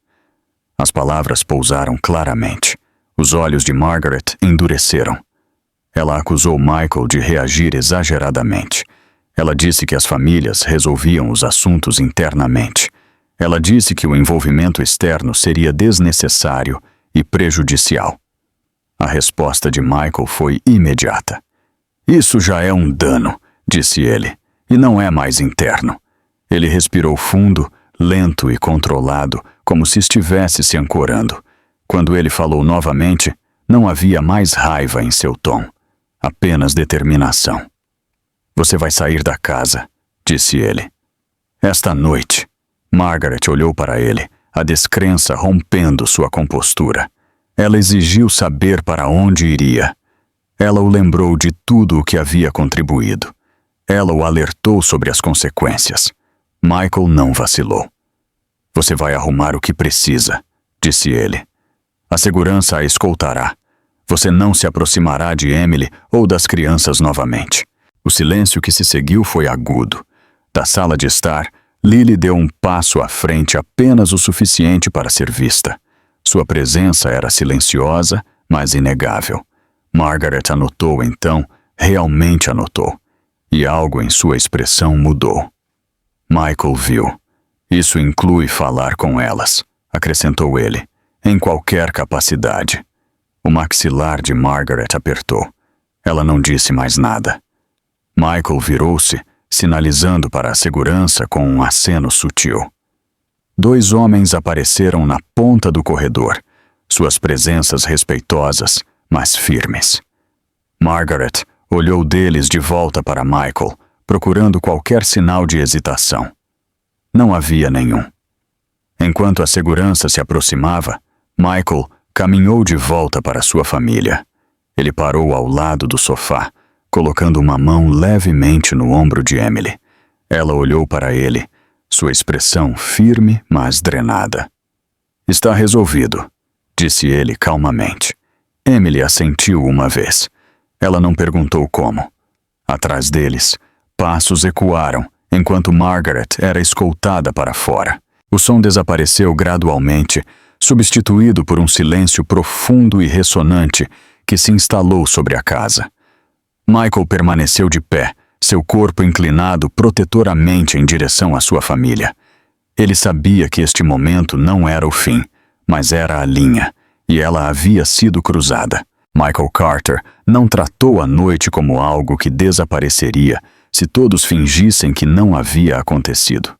As palavras pousaram claramente. Os olhos de Margaret endureceram. Ela acusou Michael de reagir exageradamente. Ela disse que as famílias resolviam os assuntos internamente. Ela disse que o envolvimento externo seria desnecessário e prejudicial. A resposta de Michael foi imediata. Isso já é um dano, disse ele, e não é mais interno. Ele respirou fundo, lento e controlado, como se estivesse se ancorando. Quando ele falou novamente, não havia mais raiva em seu tom, apenas determinação. Você vai sair da casa, disse ele. Esta noite. Margaret olhou para ele, a descrença rompendo sua compostura. Ela exigiu saber para onde iria. Ela o lembrou de tudo o que havia contribuído. Ela o alertou sobre as consequências. Michael não vacilou. Você vai arrumar o que precisa, disse ele. A segurança a escoltará. Você não se aproximará de Emily ou das crianças novamente. O silêncio que se seguiu foi agudo. Da sala de estar, Lily deu um passo à frente apenas o suficiente para ser vista. Sua presença era silenciosa, mas inegável. Margaret anotou então, realmente anotou. E algo em sua expressão mudou. Michael viu. Isso inclui falar com elas, acrescentou ele, em qualquer capacidade. O maxilar de Margaret apertou. Ela não disse mais nada. Michael virou-se, sinalizando para a segurança com um aceno sutil. 2 homens apareceram na ponta do corredor, suas presenças respeitosas, mas firmes. Margaret olhou deles de volta para Michael, procurando qualquer sinal de hesitação. Não havia nenhum. Enquanto a segurança se aproximava, Michael caminhou de volta para sua família. Ele parou ao lado do sofá, colocando uma mão levemente no ombro de Emily. Ela olhou para ele, sua expressão firme, mas drenada. "Está resolvido", disse ele calmamente. Emily assentiu uma vez. Ela não perguntou como. Atrás deles, passos ecoaram, enquanto Margaret era escoltada para fora. O som desapareceu gradualmente, substituído por um silêncio profundo e ressonante que se instalou sobre a casa. Michael permaneceu de pé, seu corpo inclinado protetoramente em direção à sua família. Ele sabia que este momento não era o fim, mas era a linha, e ela havia sido cruzada. Michael Carter não tratou a noite como algo que desapareceria se todos fingissem que não havia acontecido.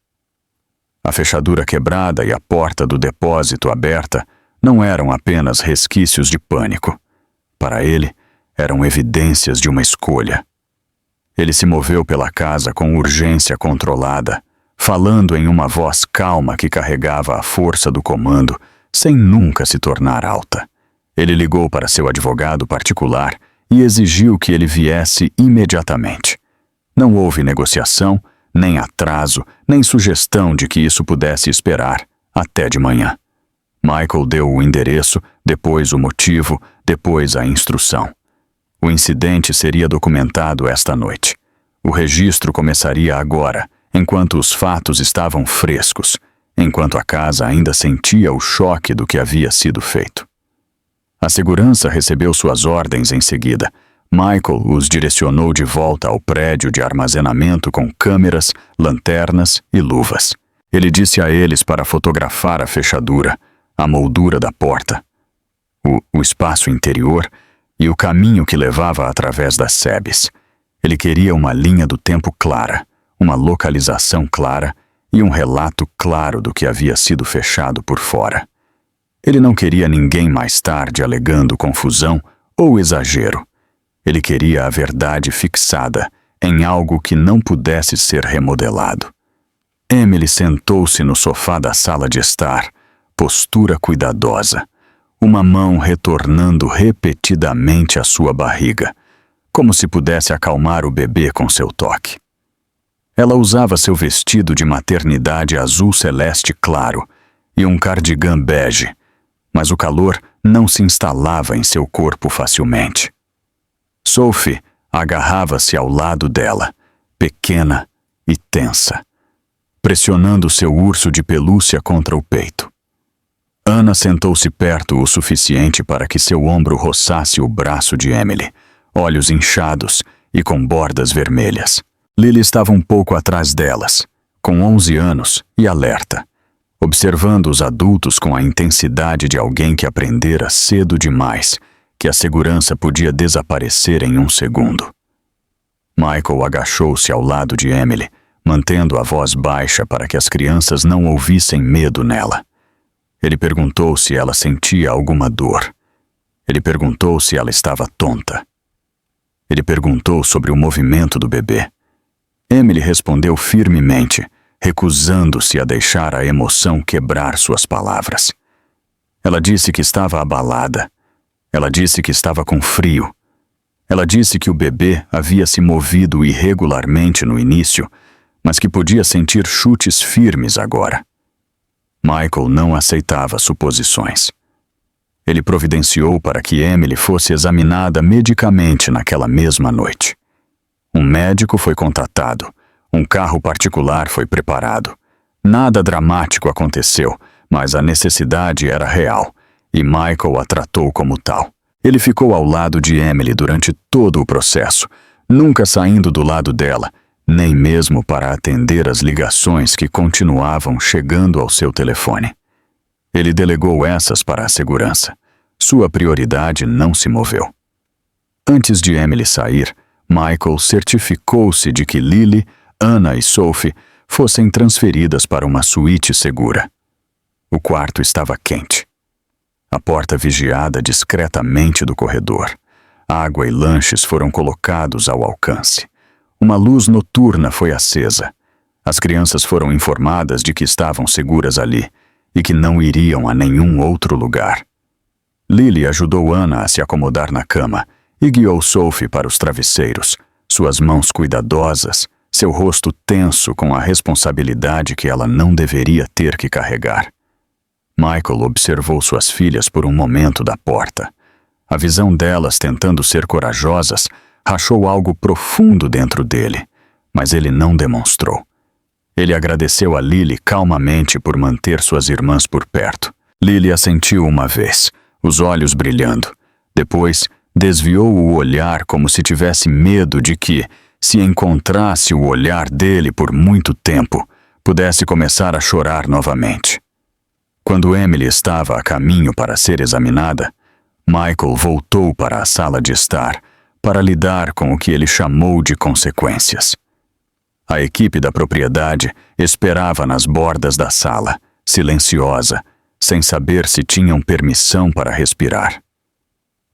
A fechadura quebrada e a porta do depósito aberta não eram apenas resquícios de pânico. Para ele, eram evidências de uma escolha. Ele se moveu pela casa com urgência controlada, falando em uma voz calma que carregava a força do comando, sem nunca se tornar alta. Ele ligou para seu advogado particular e exigiu que ele viesse imediatamente. Não houve negociação, nem atraso, nem sugestão de que isso pudesse esperar até de manhã. Michael deu o endereço, depois o motivo, depois a instrução. O incidente seria documentado esta noite. O registro começaria agora, enquanto os fatos estavam frescos, enquanto a casa ainda sentia o choque do que havia sido feito. A segurança recebeu suas ordens em seguida. Michael os direcionou de volta ao prédio de armazenamento com câmeras, lanternas e luvas. Ele disse a eles para fotografar a fechadura, a moldura da porta, o espaço interior e o caminho que levava através das sebes. Ele queria uma linha do tempo clara, uma localização clara e um relato claro do que havia sido fechado por fora. Ele não queria ninguém mais tarde alegando confusão ou exagero. Ele queria a verdade fixada em algo que não pudesse ser remodelado. Emily sentou-se no sofá da sala de estar, postura cuidadosa, uma mão retornando repetidamente à sua barriga, como se pudesse acalmar o bebê com seu toque. Ela usava seu vestido de maternidade azul celeste claro e um cardigã bege, mas o calor não se instalava em seu corpo facilmente. Sophie agarrava-se ao lado dela, pequena e tensa, pressionando seu urso de pelúcia contra o peito. Anna sentou-se perto o suficiente para que seu ombro roçasse o braço de Emily, olhos inchados e com bordas vermelhas. Lily estava um pouco atrás delas, com 11 anos e alerta, observando os adultos com a intensidade de alguém que aprendera cedo demais que a segurança podia desaparecer em um segundo. Michael agachou-se ao lado de Emily, mantendo a voz baixa para que as crianças não ouvissem medo nela. Ele perguntou se ela sentia alguma dor. Ele perguntou se ela estava tonta. Ele perguntou sobre o movimento do bebê. Emily respondeu firmemente, recusando-se a deixar a emoção quebrar suas palavras. Ela disse que estava abalada. Ela disse que estava com frio. Ela disse que o bebê havia se movido irregularmente no início, mas que podia sentir chutes firmes agora. Michael não aceitava suposições. Ele providenciou para que Emily fosse examinada medicamente naquela mesma noite. Um médico foi contratado, um carro particular foi preparado. Nada dramático aconteceu, mas a necessidade era real, e Michael a tratou como tal. Ele ficou ao lado de Emily durante todo o processo, nunca saindo do lado dela, nem mesmo para atender as ligações que continuavam chegando ao seu telefone. Ele delegou essas para a segurança. Sua prioridade não se moveu. Antes de Emily sair, Michael certificou-se de que Lily, Anna e Sophie fossem transferidas para uma suíte segura. O quarto estava quente. A porta vigiada discretamente do corredor. Água e lanches foram colocados ao alcance. Uma luz noturna foi acesa. As crianças foram informadas de que estavam seguras ali e que não iriam a nenhum outro lugar. Lily ajudou Anna a se acomodar na cama e guiou Sophie para os travesseiros, suas mãos cuidadosas, seu rosto tenso com a responsabilidade que ela não deveria ter que carregar. Michael observou suas filhas por um momento da porta. A visão delas tentando ser corajosas rachou algo profundo dentro dele, mas ele não demonstrou. Ele agradeceu a Lily calmamente por manter suas irmãs por perto. Lily assentiu uma vez, os olhos brilhando. Depois, desviou o olhar como se tivesse medo de que, se encontrasse o olhar dele por muito tempo, pudesse começar a chorar novamente. Quando Emily estava a caminho para ser examinada, Michael voltou para a sala de estar para lidar com o que ele chamou de consequências. A equipe da propriedade esperava nas bordas da sala, silenciosa, sem saber se tinham permissão para respirar.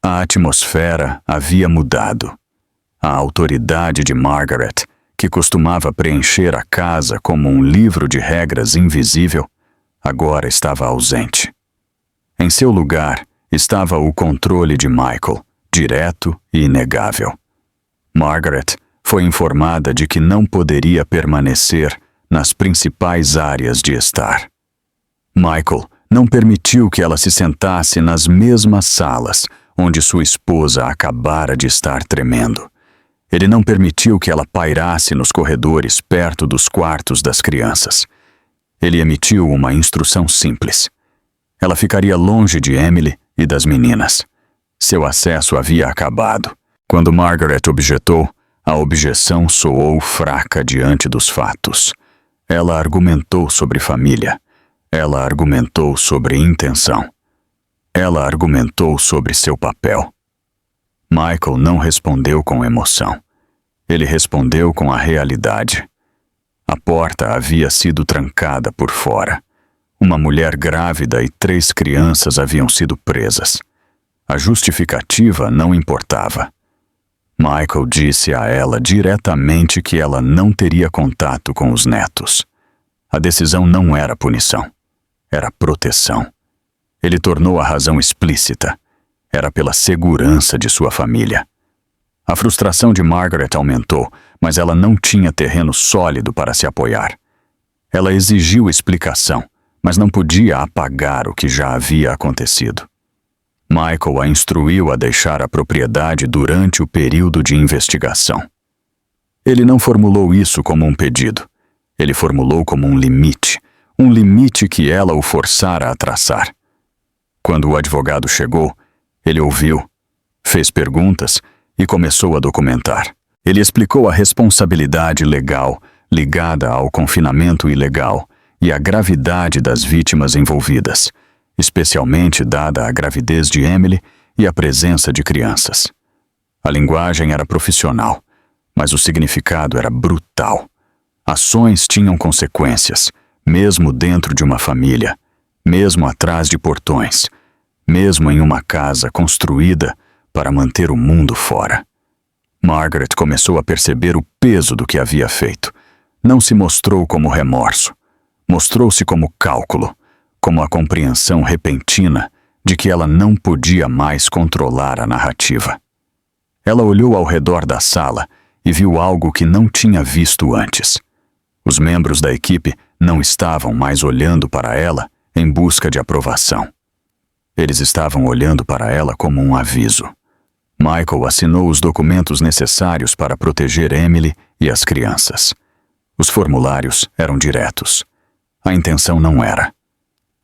A atmosfera havia mudado. A autoridade de Margaret, que costumava preencher a casa como um livro de regras invisível, agora estava ausente. Em seu lugar estava o controle de Michael, direto e inegável. Margaret foi informada de que não poderia permanecer nas principais áreas de estar. Michael não permitiu que ela se sentasse nas mesmas salas onde sua esposa acabara de estar tremendo. Ele não permitiu que ela pairasse nos corredores perto dos quartos das crianças. Ele emitiu uma instrução simples. Ela ficaria longe de Emily e das meninas. Seu acesso havia acabado. Quando Margaret objetou, a objeção soou fraca diante dos fatos. Ela argumentou sobre família. Ela argumentou sobre intenção. Ela argumentou sobre seu papel. Michael não respondeu com emoção. Ele respondeu com a realidade. A porta havia sido trancada por fora. Uma mulher grávida e 3 crianças haviam sido presas. A justificativa não importava. Michael disse a ela diretamente que ela não teria contato com os netos. A decisão não era punição. Era proteção. Ele tornou a razão explícita. Era pela segurança de sua família. A frustração de Margaret aumentou, mas ela não tinha terreno sólido para se apoiar. Ela exigiu explicação, mas não podia apagar o que já havia acontecido. Michael a instruiu a deixar a propriedade durante o período de investigação. Ele não formulou isso como um pedido. Ele formulou como um limite que ela o forçara a traçar. Quando o advogado chegou, ele ouviu, fez perguntas e começou a documentar. Ele explicou a responsabilidade legal ligada ao confinamento ilegal e a gravidade das vítimas envolvidas, especialmente dada a gravidez de Emily e a presença de crianças. A linguagem era profissional, mas o significado era brutal. Ações tinham consequências, mesmo dentro de uma família, mesmo atrás de portões, mesmo em uma casa construída para manter o mundo fora. Margaret começou a perceber o peso do que havia feito. Não se mostrou como remorso. Mostrou-se como cálculo, como a compreensão repentina de que ela não podia mais controlar a narrativa. Ela olhou ao redor da sala e viu algo que não tinha visto antes. Os membros da equipe não estavam mais olhando para ela em busca de aprovação. Eles estavam olhando para ela como um aviso. Michael assinou os documentos necessários para proteger Emily e as crianças. Os formulários eram diretos. A intenção não era.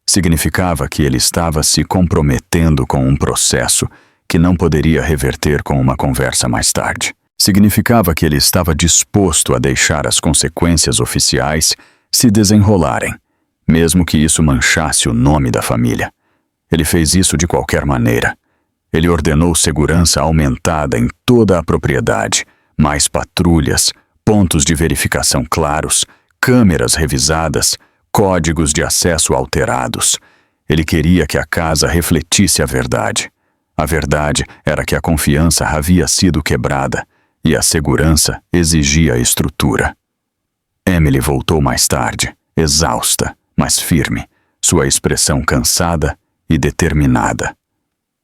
Significava que ele estava se comprometendo com um processo que não poderia reverter com uma conversa mais tarde. Significava que ele estava disposto a deixar as consequências oficiais se desenrolarem, mesmo que isso manchasse o nome da família. Ele fez isso de qualquer maneira. Ele ordenou segurança aumentada em toda a propriedade, mais patrulhas, pontos de verificação claros, câmeras revisadas, códigos de acesso alterados. Ele queria que a casa refletisse a verdade. A verdade era que a confiança havia sido quebrada e a segurança exigia estrutura. Emily voltou mais tarde, exausta, mas firme, sua expressão cansada e determinada.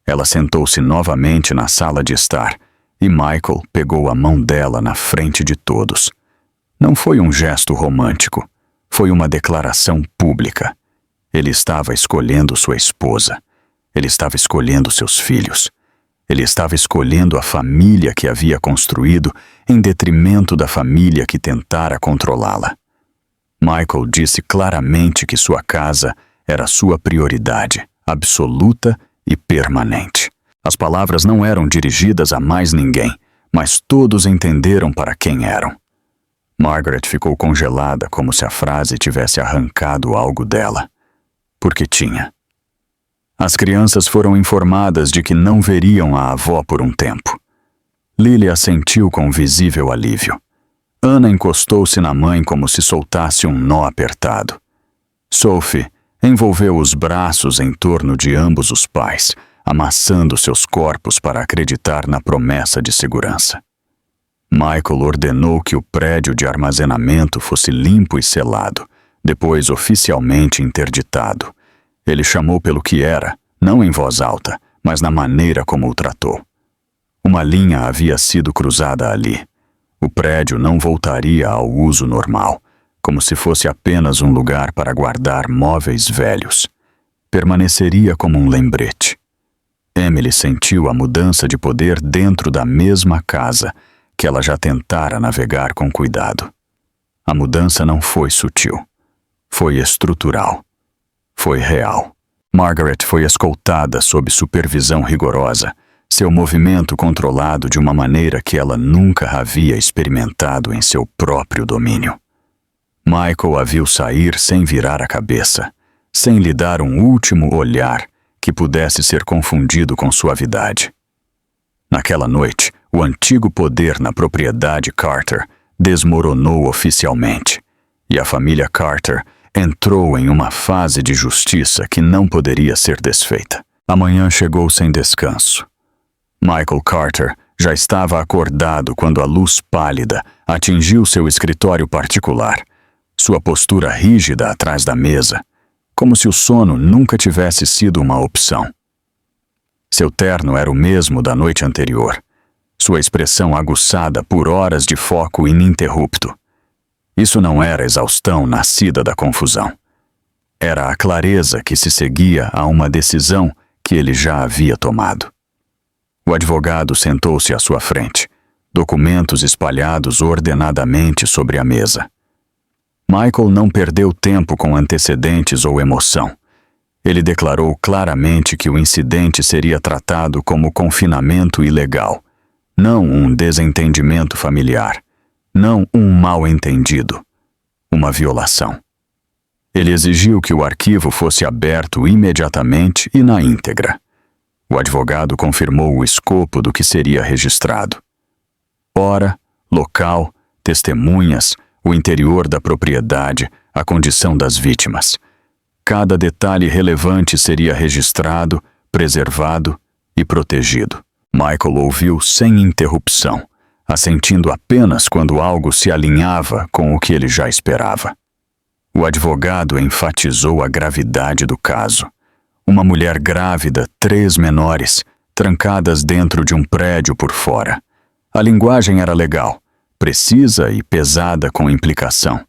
Ela sentou-se novamente na sala de estar e Michael pegou a mão dela na frente de todos. Não foi um gesto romântico, foi uma declaração pública. Ele estava escolhendo sua esposa. Ele estava escolhendo seus filhos. Ele estava escolhendo a família que havia construído em detrimento da família que tentara controlá-la. Michael disse claramente que sua casa era sua prioridade, absoluta e permanente. As palavras não eram dirigidas a mais ninguém, mas todos entenderam para quem eram. Margaret ficou congelada como se a frase tivesse arrancado algo dela. Porque tinha. As crianças foram informadas de que não veriam a avó por um tempo. Lily assentiu com visível alívio. Anna encostou-se na mãe como se soltasse um nó apertado. Sophie envolveu os braços em torno de ambos os pais, amassando seus corpos para acreditar na promessa de segurança. Michael ordenou que o prédio de armazenamento fosse limpo e selado, depois oficialmente interditado. Ele chamou pelo que era, não em voz alta, mas na maneira como o tratou. Uma linha havia sido cruzada ali. O prédio não voltaria ao uso normal, como se fosse apenas um lugar para guardar móveis velhos. Permaneceria como um lembrete. Emily sentiu a mudança de poder dentro da mesma casa que ela já tentara navegar com cuidado. A mudança não foi sutil. Foi estrutural. Foi real. Margaret foi escoltada sob supervisão rigorosa, seu movimento controlado de uma maneira que ela nunca havia experimentado em seu próprio domínio. Michael a viu sair sem virar a cabeça, sem lhe dar um último olhar que pudesse ser confundido com suavidade. Naquela noite, o antigo poder na propriedade Carter desmoronou oficialmente, e a família Carter entrou em uma fase de justiça que não poderia ser desfeita. A manhã chegou sem descanso. Michael Carter já estava acordado quando a luz pálida atingiu seu escritório particular, sua postura rígida atrás da mesa, como se o sono nunca tivesse sido uma opção. Seu terno era o mesmo da noite anterior, sua expressão aguçada por horas de foco ininterrupto. Isso não era exaustão nascida da confusão. Era a clareza que se seguia a uma decisão que ele já havia tomado. O advogado sentou-se à sua frente, documentos espalhados ordenadamente sobre a mesa. Michael não perdeu tempo com antecedentes ou emoção. Ele declarou claramente que o incidente seria tratado como confinamento ilegal, não um desentendimento familiar, não um mal-entendido, uma violação. Ele exigiu que o arquivo fosse aberto imediatamente e na íntegra. O advogado confirmou o escopo do que seria registrado. Hora, local, testemunhas, o interior da propriedade, a condição das vítimas. Cada detalhe relevante seria registrado, preservado e protegido. Michael ouviu sem interrupção, assentindo apenas quando algo se alinhava com o que ele já esperava. O advogado enfatizou a gravidade do caso. Uma mulher grávida, 3 menores, trancadas dentro de um prédio por fora. A linguagem era legal, precisa e pesada com implicação.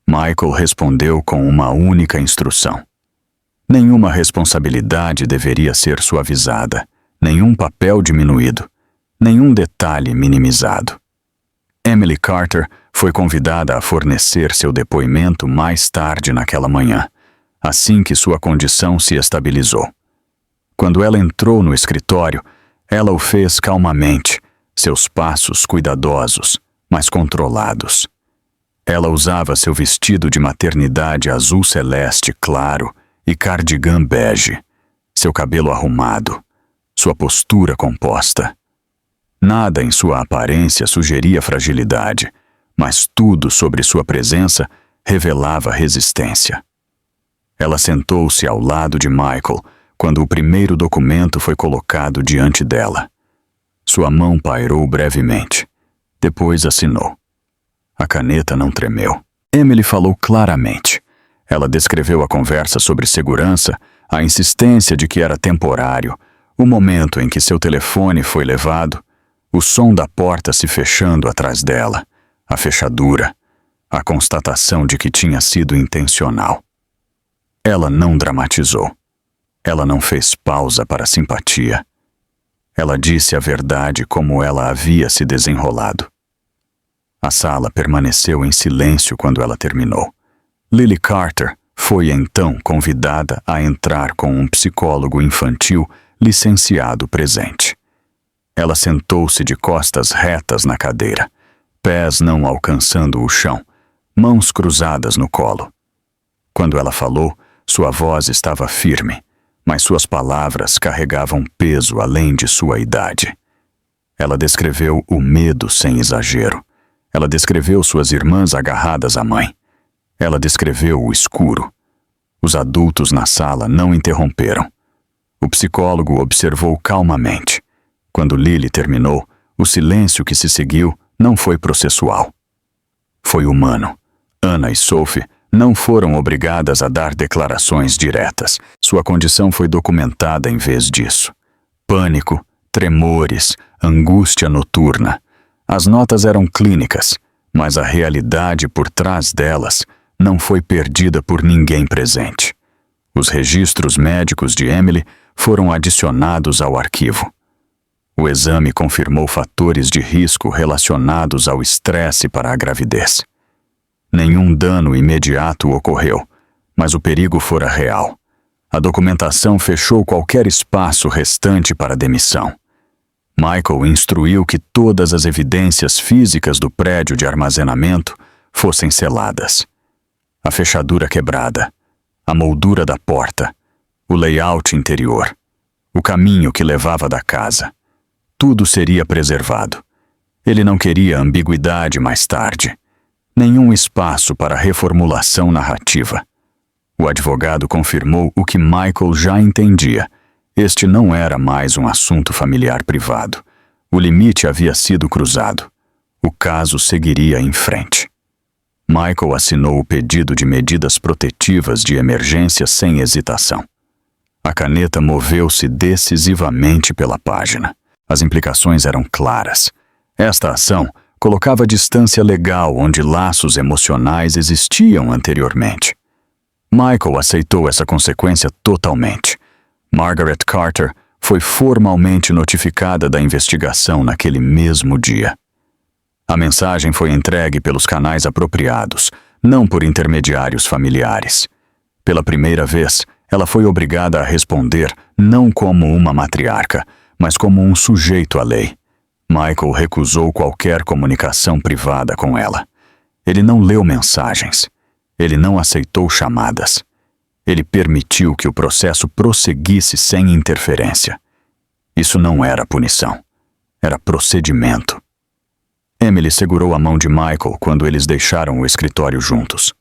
Michael respondeu com uma única instrução. Nenhuma responsabilidade deveria ser suavizada, nenhum papel diminuído, nenhum detalhe minimizado. Emily Carter foi convidada a fornecer seu depoimento mais tarde naquela manhã, assim que sua condição se estabilizou. Quando ela entrou no escritório, ela o fez calmamente, seus passos cuidadosos, mas controlados. Ela usava seu vestido de maternidade azul celeste claro e cardigan bege, seu cabelo arrumado, sua postura composta. Nada em sua aparência sugeria fragilidade, mas tudo sobre sua presença revelava resistência. Ela sentou-se ao lado de Michael quando o primeiro documento foi colocado diante dela. Sua mão pairou brevemente. Depois assinou. A caneta não tremeu. Emily falou claramente. Ela descreveu a conversa sobre segurança, a insistência de que era temporário, o momento em que seu telefone foi levado, o som da porta se fechando atrás dela, a fechadura, a constatação de que tinha sido intencional. Ela não dramatizou. Ela não fez pausa para simpatia. Ela disse a verdade como ela havia se desenrolado. A sala permaneceu em silêncio quando ela terminou. Lily Carter foi então convidada a entrar com um psicólogo infantil licenciado presente. Ela sentou-se de costas retas na cadeira, pés não alcançando o chão, mãos cruzadas no colo. Quando ela falou, sua voz estava firme, mas suas palavras carregavam peso além de sua idade. Ela descreveu o medo sem exagero. Ela descreveu suas irmãs agarradas à mãe. Ela descreveu o escuro. Os adultos na sala não interromperam. O psicólogo observou calmamente. Quando Lily terminou, o silêncio que se seguiu não foi processual. Foi humano. Anna e Sophie não foram obrigadas a dar declarações diretas. Sua condição foi documentada em vez disso. Pânico, tremores, angústia noturna. As notas eram clínicas, mas a realidade por trás delas não foi perdida por ninguém presente. Os registros médicos de Emily foram adicionados ao arquivo. O exame confirmou fatores de risco relacionados ao estresse para a gravidez. Nenhum dano imediato ocorreu, mas o perigo fora real. A documentação fechou qualquer espaço restante para demissão. Michael instruiu que todas as evidências físicas do prédio de armazenamento fossem seladas. A fechadura quebrada, a moldura da porta, o layout interior, o caminho que levava da casa. Tudo seria preservado. Ele não queria ambiguidade mais tarde. Nenhum espaço para reformulação narrativa. O advogado confirmou o que Michael já entendia. Este não era mais um assunto familiar privado. O limite havia sido cruzado. O caso seguiria em frente. Michael assinou o pedido de medidas protetivas de emergência sem hesitação. A caneta moveu-se decisivamente pela página. As implicações eram claras. Esta ação colocava distância legal onde laços emocionais existiam anteriormente. Michael aceitou essa consequência totalmente. Margaret Carter foi formalmente notificada da investigação naquele mesmo dia. A mensagem foi entregue pelos canais apropriados, não por intermediários familiares. Pela primeira vez, ela foi obrigada a responder não como uma matriarca, mas como um sujeito à lei. Michael recusou qualquer comunicação privada com ela. Ele não leu mensagens. Ele não aceitou chamadas. Ele permitiu que o processo prosseguisse sem interferência. Isso não era punição. Era procedimento. Emily segurou a mão de Michael quando eles deixaram o escritório juntos.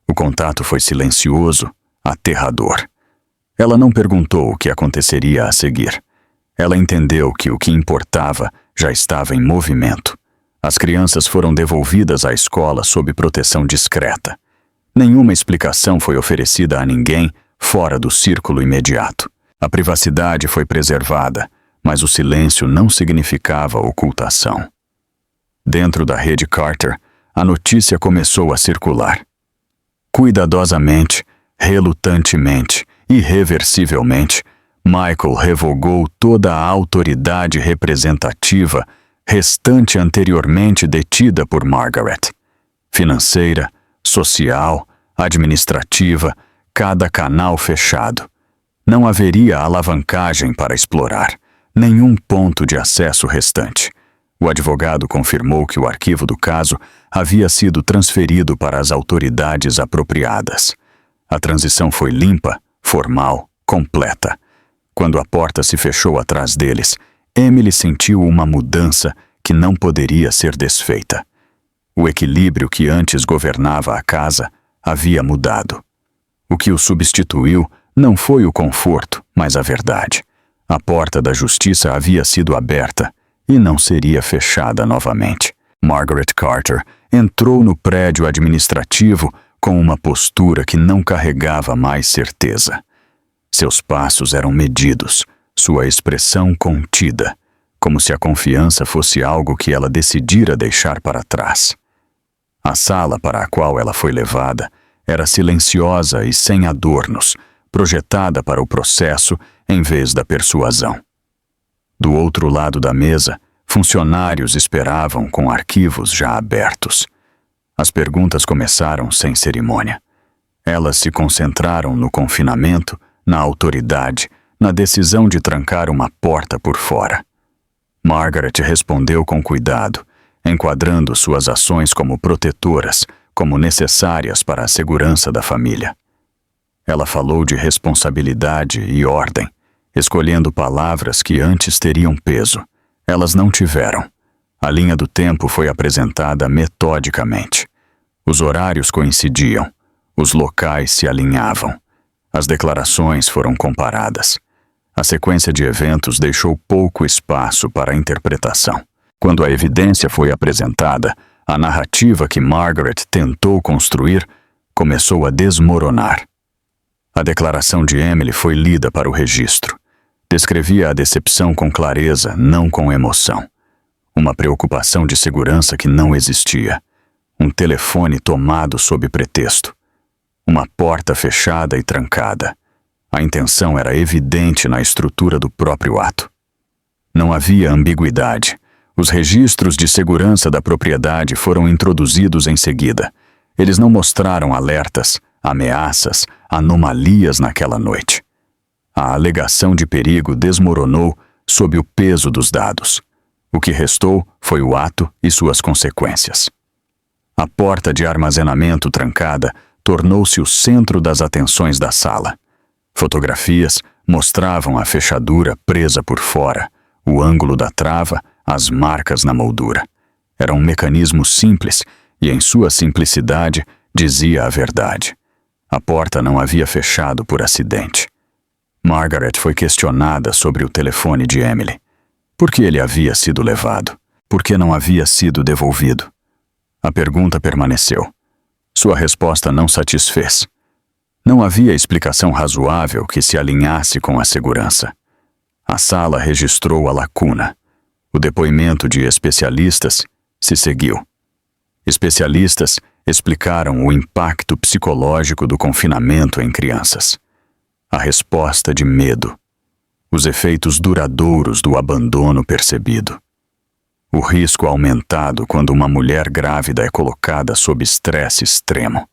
O contato foi silencioso, aterrador. Ela não perguntou o que aconteceria a seguir. Ela entendeu que o que importava já estava em movimento. As crianças foram devolvidas à escola sob proteção discreta. Nenhuma explicação foi oferecida a ninguém fora do círculo imediato. A privacidade foi preservada, mas o silêncio não significava ocultação. Dentro da rede Carter, a notícia começou a circular. Cuidadosamente, relutantemente, irreversivelmente, Michael revogou toda a autoridade representativa restante anteriormente detida por Margaret. Financeira, social, administrativa, cada canal fechado. Não haveria alavancagem para explorar, nenhum ponto de acesso restante. O advogado confirmou que o arquivo do caso havia sido transferido para as autoridades apropriadas. A transição foi limpa, formal, completa. Quando a porta se fechou atrás deles, Emily sentiu uma mudança que não poderia ser desfeita. O equilíbrio que antes governava a casa havia mudado. O que o substituiu não foi o conforto, mas a verdade. A porta da justiça havia sido aberta e não seria fechada novamente. Margaret Carter entrou no prédio administrativo com uma postura que não carregava mais certeza. Seus passos eram medidos, sua expressão contida, como se a confiança fosse algo que ela decidira deixar para trás. A sala para a qual ela foi levada era silenciosa e sem adornos, projetada para o processo em vez da persuasão. Do outro lado da mesa, funcionários esperavam com arquivos já abertos. As perguntas começaram sem cerimônia. Elas se concentraram no confinamento, na autoridade, na decisão de trancar uma porta por fora. Margaret respondeu com cuidado, enquadrando suas ações como protetoras, como necessárias para a segurança da família. Ela falou de responsabilidade e ordem, escolhendo palavras que antes teriam peso. Elas não tiveram. A linha do tempo foi apresentada metodicamente. Os horários coincidiam. Os locais se alinhavam. As declarações foram comparadas. A sequência de eventos deixou pouco espaço para a interpretação. Quando a evidência foi apresentada, a narrativa que Margaret tentou construir começou a desmoronar. A declaração de Emily foi lida para o registro. Descrevia a decepção com clareza, não com emoção. Uma preocupação de segurança que não existia. Um telefone tomado sob pretexto. Uma porta fechada e trancada. A intenção era evidente na estrutura do próprio ato. Não havia ambiguidade. Os registros de segurança da propriedade foram introduzidos em seguida. Eles não mostraram alertas, ameaças, anomalias naquela noite. A alegação de perigo desmoronou sob o peso dos dados. O que restou foi o ato e suas consequências. A porta de armazenamento trancada tornou-se o centro das atenções da sala. Fotografias mostravam a fechadura presa por fora, o ângulo da trava, as marcas na moldura. Era um mecanismo simples e, em sua simplicidade, dizia a verdade. A porta não havia fechado por acidente. Margaret foi questionada sobre o telefone de Emily. Por que ele havia sido levado? Por que não havia sido devolvido? A pergunta permaneceu. Sua resposta não satisfez. Não havia explicação razoável que se alinhasse com a segurança. A sala registrou a lacuna. O depoimento de especialistas se seguiu. Especialistas explicaram o impacto psicológico do confinamento em crianças. A resposta de medo. Os efeitos duradouros do abandono percebido. O risco aumentado quando uma mulher grávida é colocada sob estresse extremo.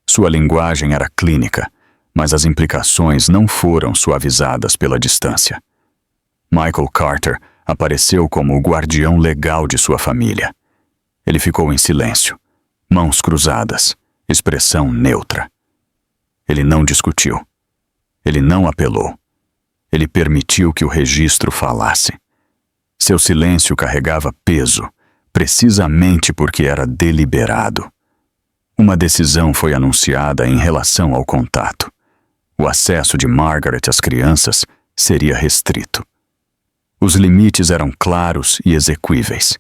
Sua linguagem era clínica, mas as implicações não foram suavizadas pela distância. Michael Carter apareceu como o guardião legal de sua família. Ele ficou em silêncio, mãos cruzadas, expressão neutra. Ele não discutiu. Ele não apelou. Ele permitiu que o registro falasse. Seu silêncio carregava peso, precisamente porque era deliberado. Uma decisão foi anunciada em relação ao contato. O acesso de Margaret às crianças seria restrito. Os limites eram claros e exequíveis.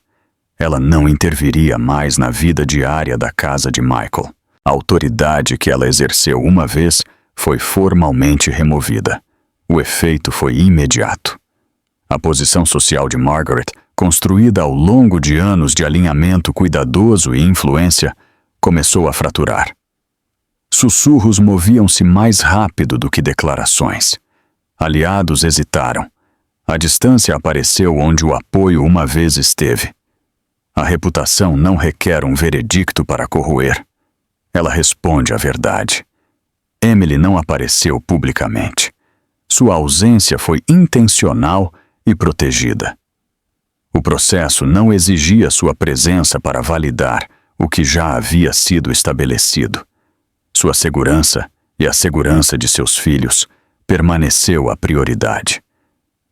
Ela não interviria mais na vida diária da casa de Michael. A autoridade que ela exerceu uma vez foi formalmente removida. O efeito foi imediato. A posição social de Margaret, construída ao longo de anos de alinhamento cuidadoso e influência, começou a fraturar. Sussurros moviam-se mais rápido do que declarações. Aliados hesitaram. A distância apareceu onde o apoio uma vez esteve. A reputação não requer um veredicto para corroer. Ela responde à verdade. Emily não apareceu publicamente. Sua ausência foi intencional e protegida. O processo não exigia sua presença para validar o que já havia sido estabelecido. Sua segurança e a segurança de seus filhos permaneceu a prioridade.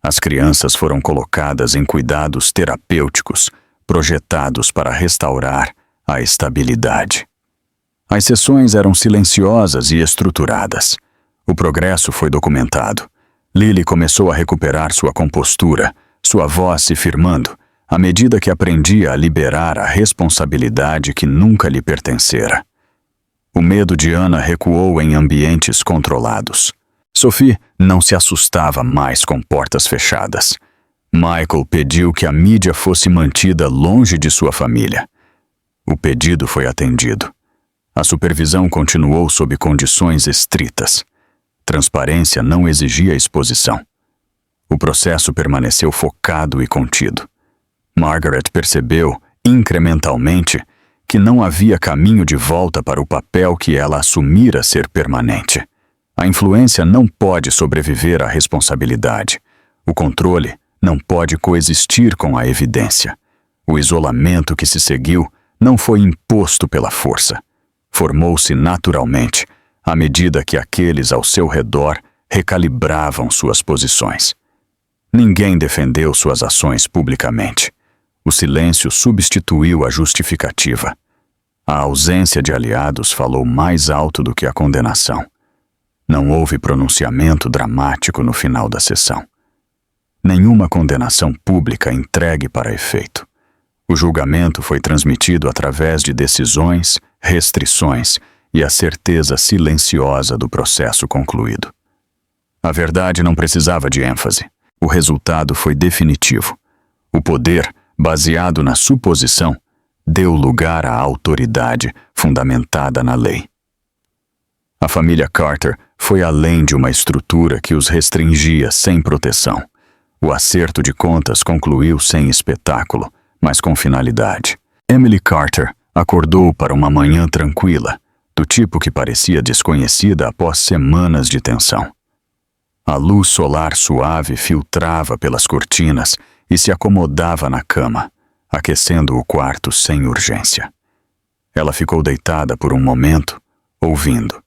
As crianças foram colocadas em cuidados terapêuticos, projetados para restaurar a estabilidade. As sessões eram silenciosas e estruturadas. O progresso foi documentado. Lily começou a recuperar sua compostura, sua voz se firmando, à medida que aprendia a liberar a responsabilidade que nunca lhe pertencera. O medo de Anna recuou em ambientes controlados. Sophie não se assustava mais com portas fechadas. Michael pediu que a mídia fosse mantida longe de sua família. O pedido foi atendido. A supervisão continuou sob condições estritas. Transparência não exigia exposição. O processo permaneceu focado e contido. Margaret percebeu, incrementalmente, que não havia caminho de volta para o papel que ela assumira ser permanente. A influência não pode sobreviver à responsabilidade. O controle não pode coexistir com a evidência. O isolamento que se seguiu não foi imposto pela força. Formou-se naturalmente, à medida que aqueles ao seu redor recalibravam suas posições. Ninguém defendeu suas ações publicamente. O silêncio substituiu a justificativa. A ausência de aliados falou mais alto do que a condenação. Não houve pronunciamento dramático no final da sessão. Nenhuma condenação pública entregue para efeito. O julgamento foi transmitido através de decisões, restrições e a certeza silenciosa do processo concluído. A verdade não precisava de ênfase. O resultado foi definitivo. O poder, baseado na suposição, deu lugar à autoridade fundamentada na lei. A família Carter foi além de uma estrutura que os restringia sem proteção. O acerto de contas concluiu sem espetáculo, mas com finalidade. Emily Carter acordou para uma manhã tranquila, do tipo que parecia desconhecida após semanas de tensão. A luz solar suave filtrava pelas cortinas e se acomodava na cama, aquecendo o quarto sem urgência. Ela ficou deitada por um momento, ouvindo.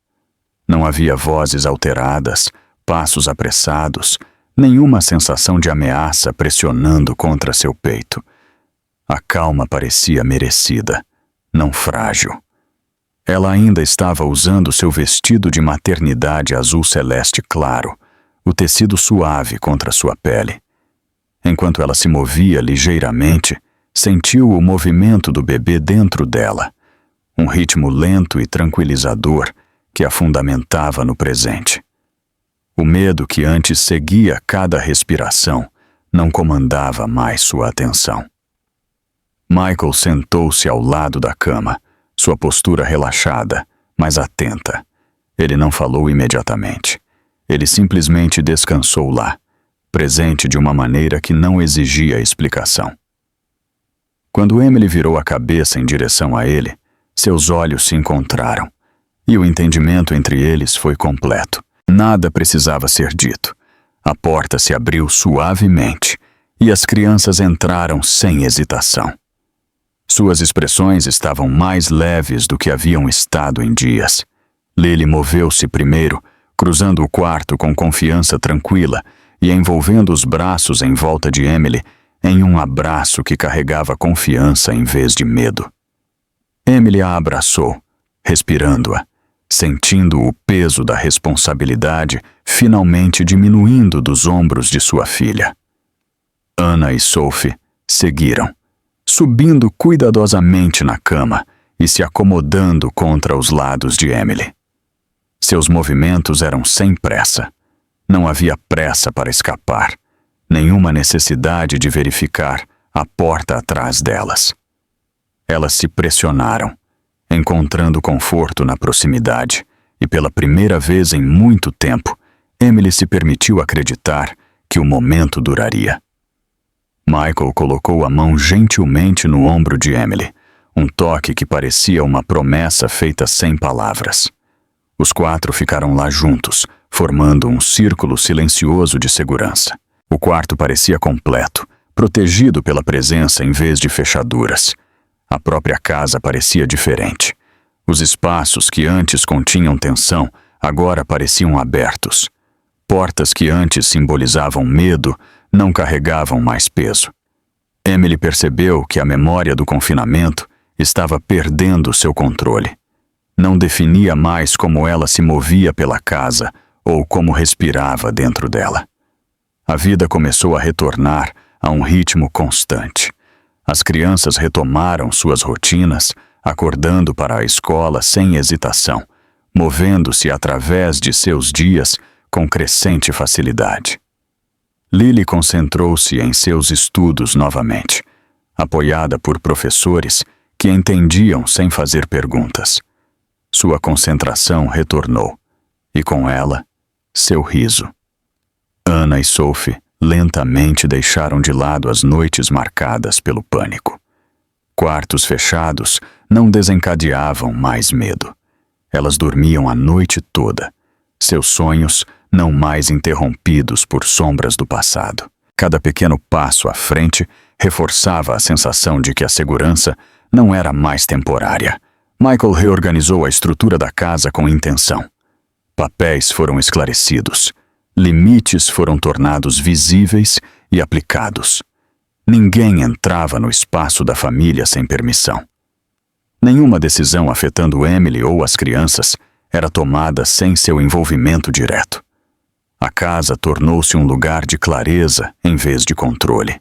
Não havia vozes alteradas, passos apressados, nenhuma sensação de ameaça pressionando contra seu peito. A calma parecia merecida, não frágil. Ela ainda estava usando seu vestido de maternidade azul celeste claro, o tecido suave contra sua pele. Enquanto ela se movia ligeiramente, sentiu o movimento do bebê dentro dela, um ritmo lento e tranquilizador que a fundamentava no presente. O medo que antes seguia cada respiração não comandava mais sua atenção. Michael sentou-se ao lado da cama, sua postura relaxada, mas atenta. Ele não falou imediatamente. Ele simplesmente descansou lá, presente de uma maneira que não exigia explicação. Quando Emily virou a cabeça em direção a ele, seus olhos se encontraram, e o entendimento entre eles foi completo. Nada precisava ser dito. A porta se abriu suavemente, e as crianças entraram sem hesitação. Suas expressões estavam mais leves do que haviam estado em dias. Lily moveu-se primeiro, cruzando o quarto com confiança tranquila e envolvendo os braços em volta de Emily em um abraço que carregava confiança em vez de medo. Emily a abraçou, respirando-a, sentindo o peso da responsabilidade finalmente diminuindo dos ombros de sua filha. Anna e Sophie seguiram, subindo cuidadosamente na cama e se acomodando contra os lados de Emily. Seus movimentos eram sem pressa. Não havia pressa para escapar, nenhuma necessidade de verificar a porta atrás delas. Elas se pressionaram, encontrando conforto na proximidade, e pela primeira vez em muito tempo, Emily se permitiu acreditar que o momento duraria. Michael colocou a mão gentilmente no ombro de Emily, um toque que parecia uma promessa feita sem palavras. Os quatro ficaram lá juntos, formando um círculo silencioso de segurança. O quarto parecia completo, protegido pela presença em vez de fechaduras. A própria casa parecia diferente. Os espaços que antes continham tensão agora pareciam abertos. Portas que antes simbolizavam medo não carregavam mais peso. Emily percebeu que a memória do confinamento estava perdendo seu controle. Não definia mais como ela se movia pela casa ou como respirava dentro dela. A vida começou a retornar a um ritmo constante. As crianças retomaram suas rotinas, acordando para a escola sem hesitação, movendo-se através de seus dias com crescente facilidade. Lily concentrou-se em seus estudos novamente, apoiada por professores que entendiam sem fazer perguntas. Sua concentração retornou, e com ela, seu riso. Anna e Sophie lentamente deixaram de lado as noites marcadas pelo pânico. Quartos fechados não desencadeavam mais medo. Elas dormiam a noite toda, seus sonhos não mais interrompidos por sombras do passado. Cada pequeno passo à frente reforçava a sensação de que a segurança não era mais temporária. Michael reorganizou a estrutura da casa com intenção. Papéis foram esclarecidos. Limites foram tornados visíveis e aplicados. Ninguém entrava no espaço da família sem permissão. Nenhuma decisão afetando Emily ou as crianças era tomada sem seu envolvimento direto. A casa tornou-se um lugar de clareza em vez de controle.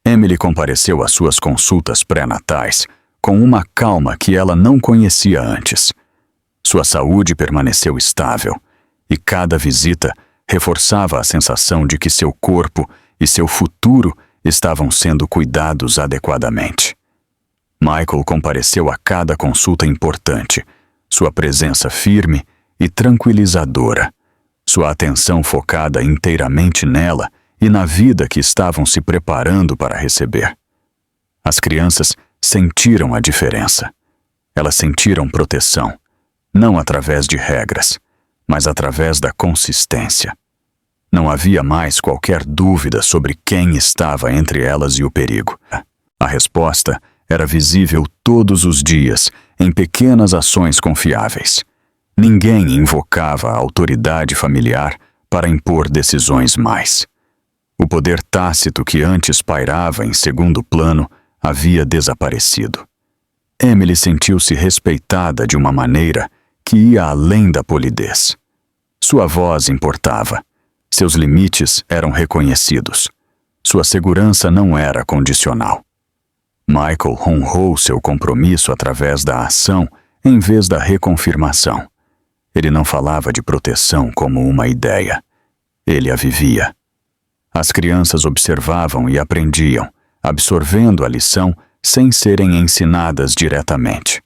Emily compareceu às suas consultas pré-natais com uma calma que ela não conhecia antes. Sua saúde permaneceu estável, e cada visita reforçava a sensação de que seu corpo e seu futuro estavam sendo cuidados adequadamente. Michael compareceu a cada consulta importante, sua presença firme e tranquilizadora, sua atenção focada inteiramente nela e na vida que estavam se preparando para receber. As crianças sentiram a diferença. Elas sentiram proteção, não através de regras, mas através da consistência. Não havia mais qualquer dúvida sobre quem estava entre elas e o perigo. A resposta era visível todos os dias, em pequenas ações confiáveis. Ninguém invocava a autoridade familiar para impor decisões mais. O poder tácito que antes pairava em segundo plano havia desaparecido. Emily sentiu-se respeitada de uma maneira que ia além da polidez. Sua voz importava. Seus limites eram reconhecidos. Sua segurança não era condicional. Michael honrou seu compromisso através da ação em vez da reconfirmação. Ele não falava de proteção como uma ideia. Ele a vivia. As crianças observavam e aprendiam, absorvendo a lição sem serem ensinadas diretamente.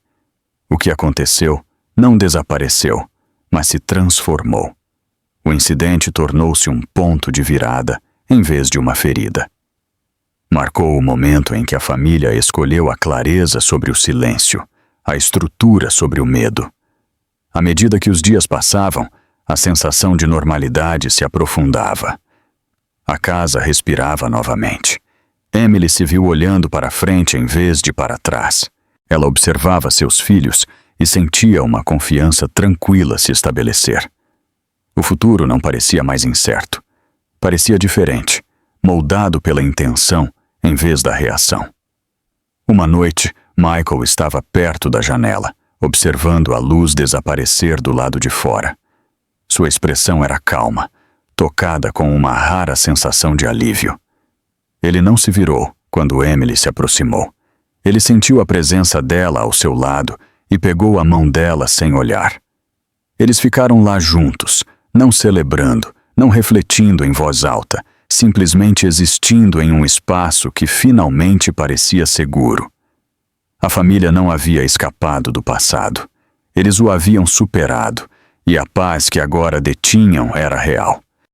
O que aconteceu não desapareceu, mas se transformou. O incidente tornou-se um ponto de virada em vez de uma ferida. Marcou o momento em que a família escolheu a clareza sobre o silêncio, a estrutura sobre o medo. À medida que os dias passavam, a sensação de normalidade se aprofundava. A casa respirava novamente. Emily se viu olhando para frente em vez de para trás. Ela observava seus filhos e sentia uma confiança tranquila se estabelecer. O futuro não parecia mais incerto. Parecia diferente, moldado pela intenção em vez da reação. Uma noite, Michael estava perto da janela, observando a luz desaparecer do lado de fora. Sua expressão era calma, tocada com uma rara sensação de alívio. Ele não se virou quando Emily se aproximou. Ele sentiu a presença dela ao seu lado e pegou a mão dela sem olhar. Eles ficaram lá juntos, não celebrando, não refletindo em voz alta, simplesmente existindo em um espaço que finalmente parecia seguro. A família não havia escapado do passado. Eles o haviam superado, e a paz que agora detinham era real.